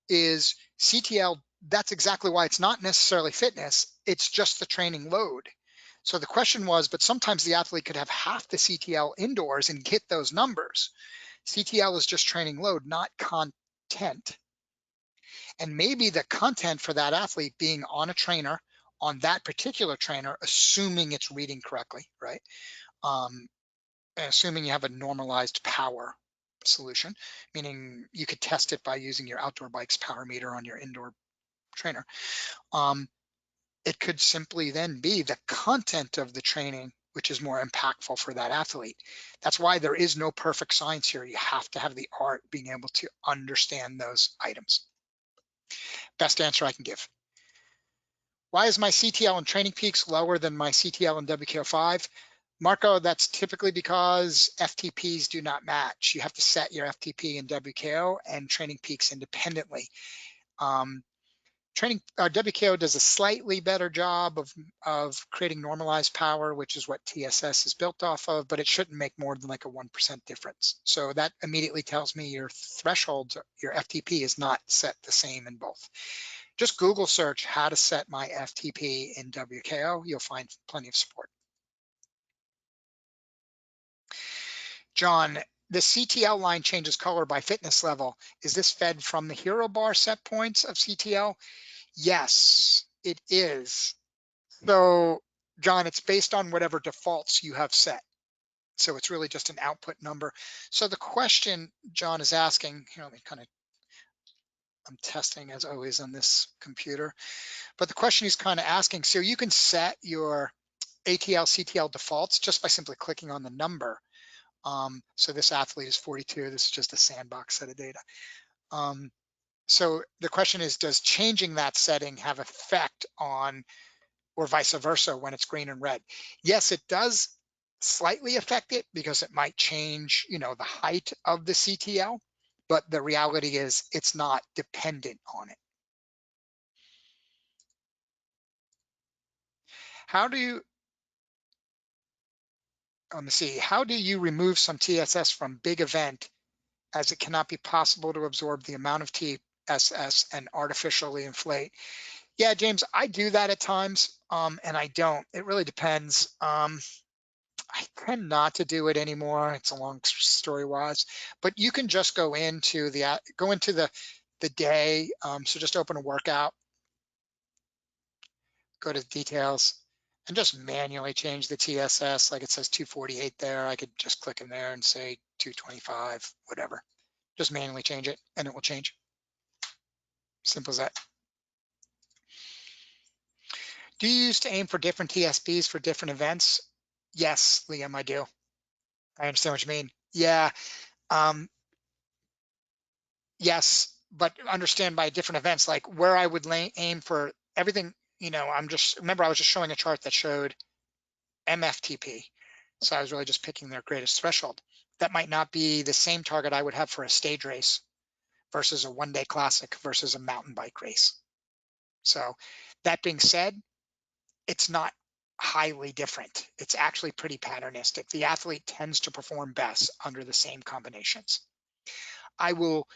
is CTL, that's exactly why it's not necessarily fitness, it's just the training load. So the question was, but sometimes the athlete could have half the CTL indoors and hit those numbers. CTL is just training load, not content. And maybe the content for that athlete being on a trainer, on that particular trainer, assuming it's reading correctly, right? Assuming you have a normalized power solution, meaning you could test it by using your outdoor bike's power meter on your indoor trainer. It could simply then be the content of the training, which is more impactful for that athlete. That's why there is no perfect science here. You have to have the art being able to understand those items. Best answer I can give. Why is my CTL and training peaks lower than my CTL and WKO5? Marco, that's typically because FTPs do not match. You have to set your FTP and WKO and training peaks independently. WKO does a slightly better job of creating normalized power, which is what TSS is built off of, but it shouldn't make more than like a 1% difference. So that immediately tells me your thresholds, your FTP is not set the same in both. Just Google search how to set my FTP in WKO. You'll find plenty of support. John, the CTL line changes color by fitness level. Is this fed from the hero bar set points of CTL? Yes, it is. So, John, it's based on whatever defaults you have set. So it's really just an output number. So the question John is asking, here, let me I'm testing as always on this computer, but the question he's kind of asking, so you can set your ATL, CTL defaults just by simply clicking on the number. So this athlete is 42. This is just a sandbox set of data. So the question is, does changing that setting have effect on, or vice versa, when it's green and red? Yes, it does slightly affect it because it might change, the height of the CTL, but the reality is it's not dependent on it. How do you, let me see, how do you remove some TSS from big event as it cannot be possible to absorb the amount of TSS and artificially inflate? Yeah, James, I do that at times, and I don't. It really depends. I tend not to do it anymore. It's a long story wise, but you can just go into the day. So just open a workout, go to details, and just manually change the TSS. Like it says 248 there. I could just click in there and say 225, whatever. Just manually change it and it will change. Simple as that. Do you use to aim for different TSBs for different events? Yes, Liam, I do. I understand what you mean. Yeah. Yes, but understand by different events, like where I would aim for everything, remember I was just showing a chart that showed MFTP. So I was really just picking their greatest threshold. That might not be the same target I would have for a stage race versus a one-day classic versus a mountain bike race. So that being said, it's not highly different. It's actually pretty patternistic. The athlete tends to perform best under the same combinations. I will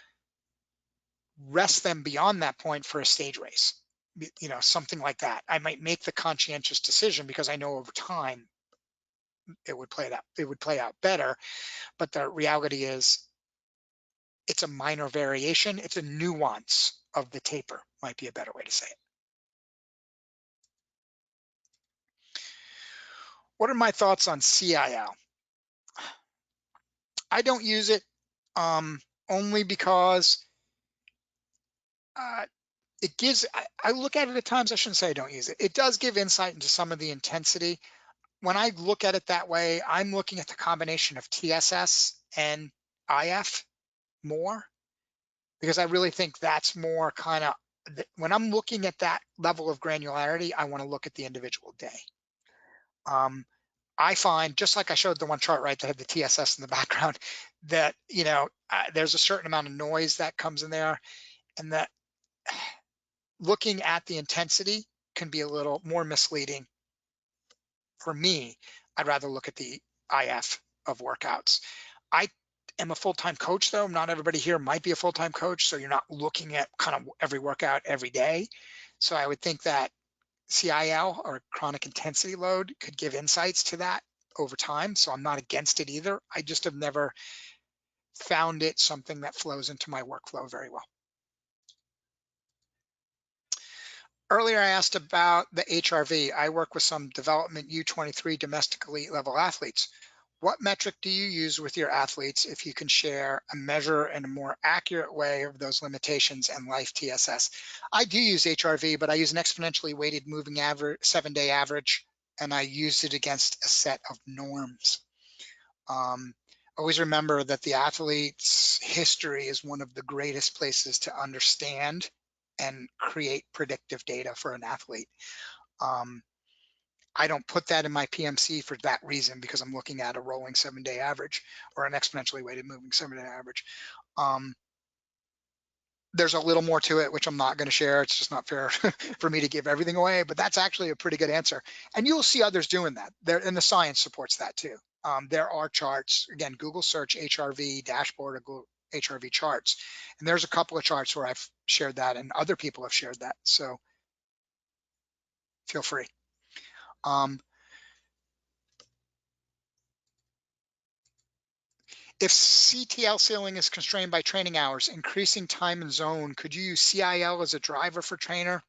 rest them beyond that point for a stage race, something like that. I might make the conscientious decision because I know over time it would play out better. But the reality is it's a minor variation. It's a nuance of the taper, might be a better way to say it. What are my thoughts on CIL? I don't use it only because it gives, I look at it at times, I shouldn't say I don't use it. It does give insight into some of the intensity. When I look at it that way, I'm looking at the combination of TSS and IF more, because I really think that's more when I'm looking at that level of granularity, I want to look at the individual day. I find, just like I showed the one chart, right, that had the TSS in the background, that, there's a certain amount of noise that comes in there, and that looking at the intensity can be a little more misleading. For me, I'd rather look at the IF of workouts. I am a full-time coach though. Not everybody here might be a full-time coach, so you're not looking at kind of every workout every day. So I would think that CIL, or chronic intensity load, could give insights to that over time. So I'm not against it either. I just have never found it something that flows into my workflow very well. Earlier, I asked about the HRV. I work with some development U23 domestic elite level athletes. What metric do you use with your athletes if you can share a measure in a more accurate way of those limitations and life TSS? I do use HRV, but I use an exponentially weighted moving average, 7-day average, and I use it against a set of norms. Um, Always remember that the athlete's history is one of the greatest places to understand and create predictive data for an athlete. Um, I don't put that in my PMC for that reason, because I'm looking at a rolling 7-day average or an exponentially weighted moving 7-day average. Um, there's a little more to it, which I'm not going to share. It's just not fair for me to give everything away, but that's actually a pretty good answer. And you'll see others doing that there, and the science supports that too. There are charts, again, Google search HRV dashboard or Google HRV charts. And there's a couple of charts where I've shared that and other people have shared that. So feel free. If CTL ceiling is constrained by training hours, increasing time and zone, could you use CIL as a driver for trainer?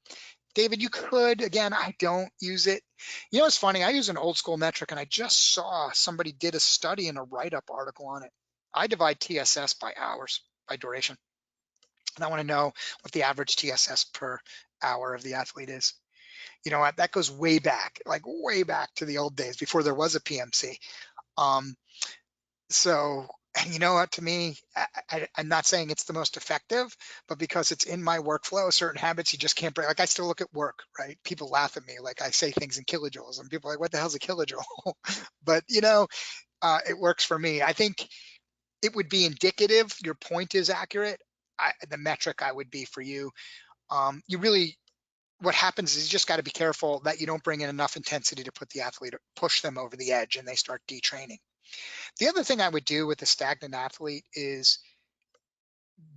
David, you could. Again, I don't use it. You know, it's funny. I use an old school metric, and I just saw somebody did a study and a write-up article on it. I divide TSS by hours, by duration. And I want to know what the average TSS per hour of the athlete is. You know what? That goes way back, like way back to the old days before there was a PMC. So, and you know what, to me, I'm not saying it's the most effective, but because it's in my workflow, certain habits you just can't break. Like I still look at work, right? People laugh at me, like I say things in kilojoules, and people are like, what the hell's a kilojoule? But you know, it works for me. I think it would be indicative. Your point is accurate. The metric I would be for you. You really, what happens is you just got to be careful that you don't bring in enough intensity to put the athlete, push them over the edge and they start detraining. The other thing I would do with a stagnant athlete is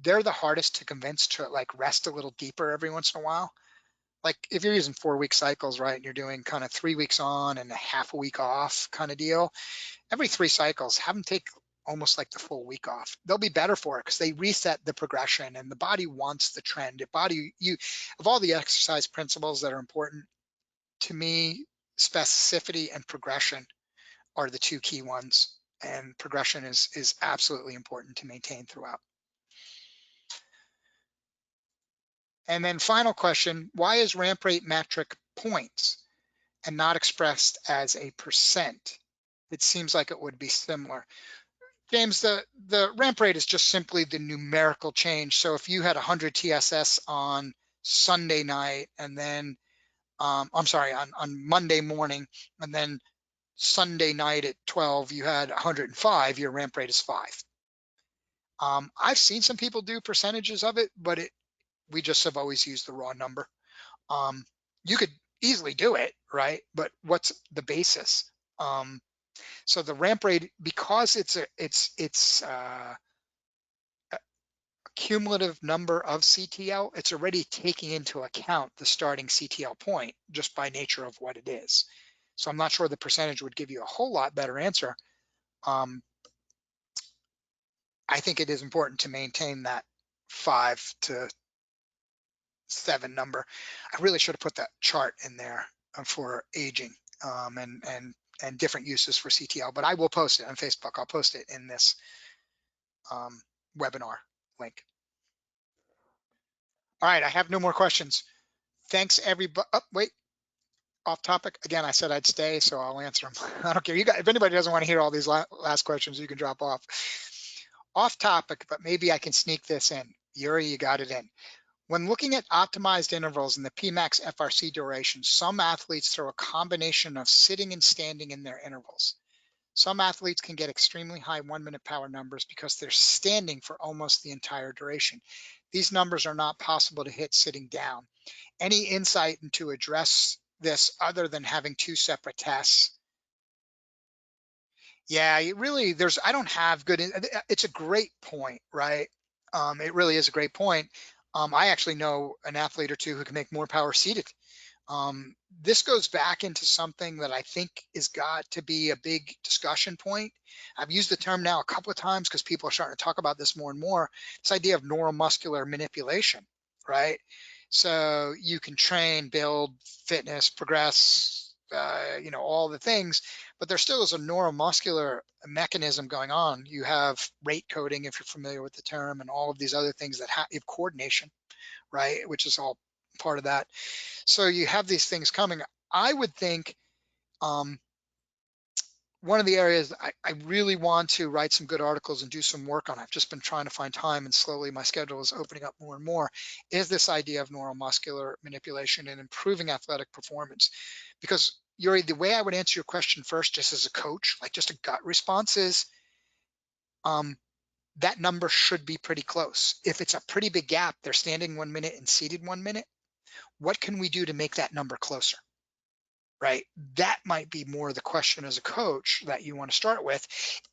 they're the hardest to convince to like rest a little deeper every once in a while. Like if you're using 4-week cycles, right, and you're doing kind of 3 weeks on and a half a week off kind of deal, every 3 cycles, have them take almost like the full week off. They'll be better for it because they reset the progression and the body wants the trend. Of all the exercise principles that are important to me, specificity and progression are the 2 key ones. And progression is absolutely important to maintain throughout. And then final question, why is ramp rate metric points and not expressed as a percent? It seems like it would be similar. James, the ramp rate is just simply the numerical change. So if you had 100 TSS on Sunday night and then, I'm sorry, on Monday morning, and then Sunday night at 12, you had 105, your ramp rate is 5. I've seen some people do percentages of it, but we just have always used the raw number. You could easily do it, right? But what's the basis? So the ramp rate, because it's a cumulative number of CTL, it's already taking into account the starting CTL point just by nature of what it is. So I'm not sure the percentage would give you a whole lot better answer. I think it is important to maintain that 5 to 7 number. I really should have put that chart in there for aging and different uses for CTL, but I will post it on Facebook. I'll post it in this webinar link. All right, I have no more questions. Thanks everybody. Oh, wait, off topic. Again, I said I'd stay, so I'll answer them. I don't care. You guys, if anybody doesn't want to hear all these last questions, you can drop off. Off topic, but maybe I can sneak this in. Yuri, you got it in. When looking at optimized intervals in the Pmax FRC duration, some athletes throw a combination of sitting and standing in their intervals. Some athletes can get extremely high 1-minute power numbers because they're standing for almost the entire duration. These numbers are not possible to hit sitting down. Any insight into address this other than having 2 separate tests? Yeah, I don't have good, it's a great point, right? It really is a great point. I actually know an athlete or two who can make more power seated. This goes back into something that I think is got to be a big discussion point. I've used the term now a couple of times because people are starting to talk about this more and more. This idea of neuromuscular manipulation, right? So you can train, build, fitness, progress, all the things, but there still is a neuromuscular mechanism going on. You have rate coding, if you're familiar with the term, and all of these other things that have coordination, right? Which is all part of that. So you have these things coming. I would think um, one of the areas I really want to write some good articles and do some work on, I've just been trying to find time, and slowly my schedule is opening up more and more, is this idea of neuromuscular manipulation and improving athletic performance. Because Yuri, the way I would answer your question first, just as a coach, like just a gut response is, um, that number should be pretty close. If it's a pretty big gap, they're standing 1 minute and seated 1 minute, what can we do to make that number closer? Right? That might be more the question as a coach that you want to start with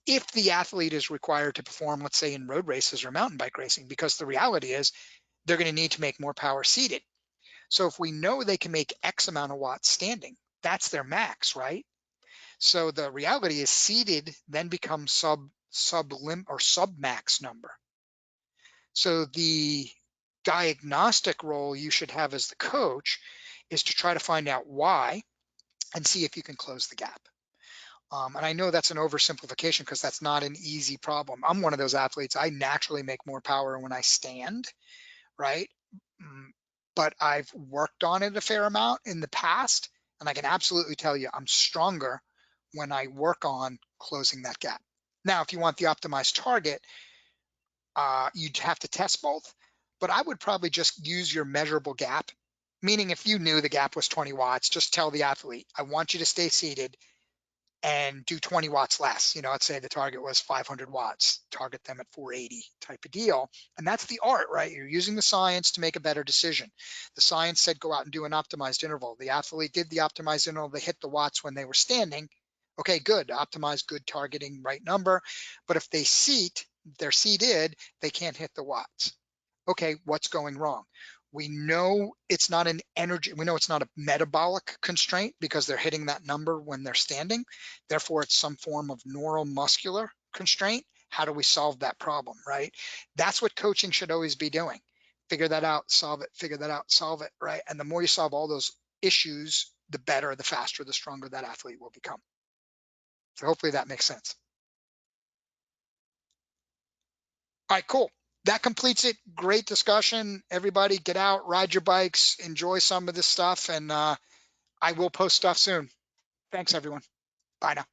if the athlete is required to perform, let's say in road races or mountain bike racing, because the reality is they're going to need to make more power seated. So if we know they can make X amount of watts standing, that's their max, right? So the reality is seated then becomes sub limb or sub max number. So the diagnostic role you should have as the coach is to try to find out why and see if you can close the gap. And I know that's an oversimplification because that's not an easy problem. I'm one of those athletes. I naturally make more power when I stand, right? Mm, But I've worked on it a fair amount in the past, and I can absolutely tell you I'm stronger when I work on closing that gap. Now, if you want the optimized target, you'd have to test both, but I would probably just use your measurable gap. Meaning, if you knew the gap was 20 watts, just tell the athlete, I want you to stay seated and do 20 watts less. Let's say the target was 500 watts, target them at 480 type of deal. And that's the art, right? You're using the science to make a better decision. The science said go out and do an optimized interval. The athlete did the optimized interval. They hit the watts when they were standing. Okay, good. Optimized, good targeting, right number. But if they're seated, they can't hit the watts. Okay, what's going wrong? We know it's not an energy, we know it's not a metabolic constraint because they're hitting that number when they're standing. Therefore, it's some form of neuromuscular constraint. How do we solve that problem, right? That's what coaching should always be doing. Figure that out, solve it, figure that out, solve it, right? And the more you solve all those issues, the better, the faster, the stronger that athlete will become. So hopefully that makes sense. All right, cool. That completes it. Great discussion. Everybody get out, ride your bikes, enjoy some of this stuff, and I will post stuff soon. Thanks, everyone. Bye now.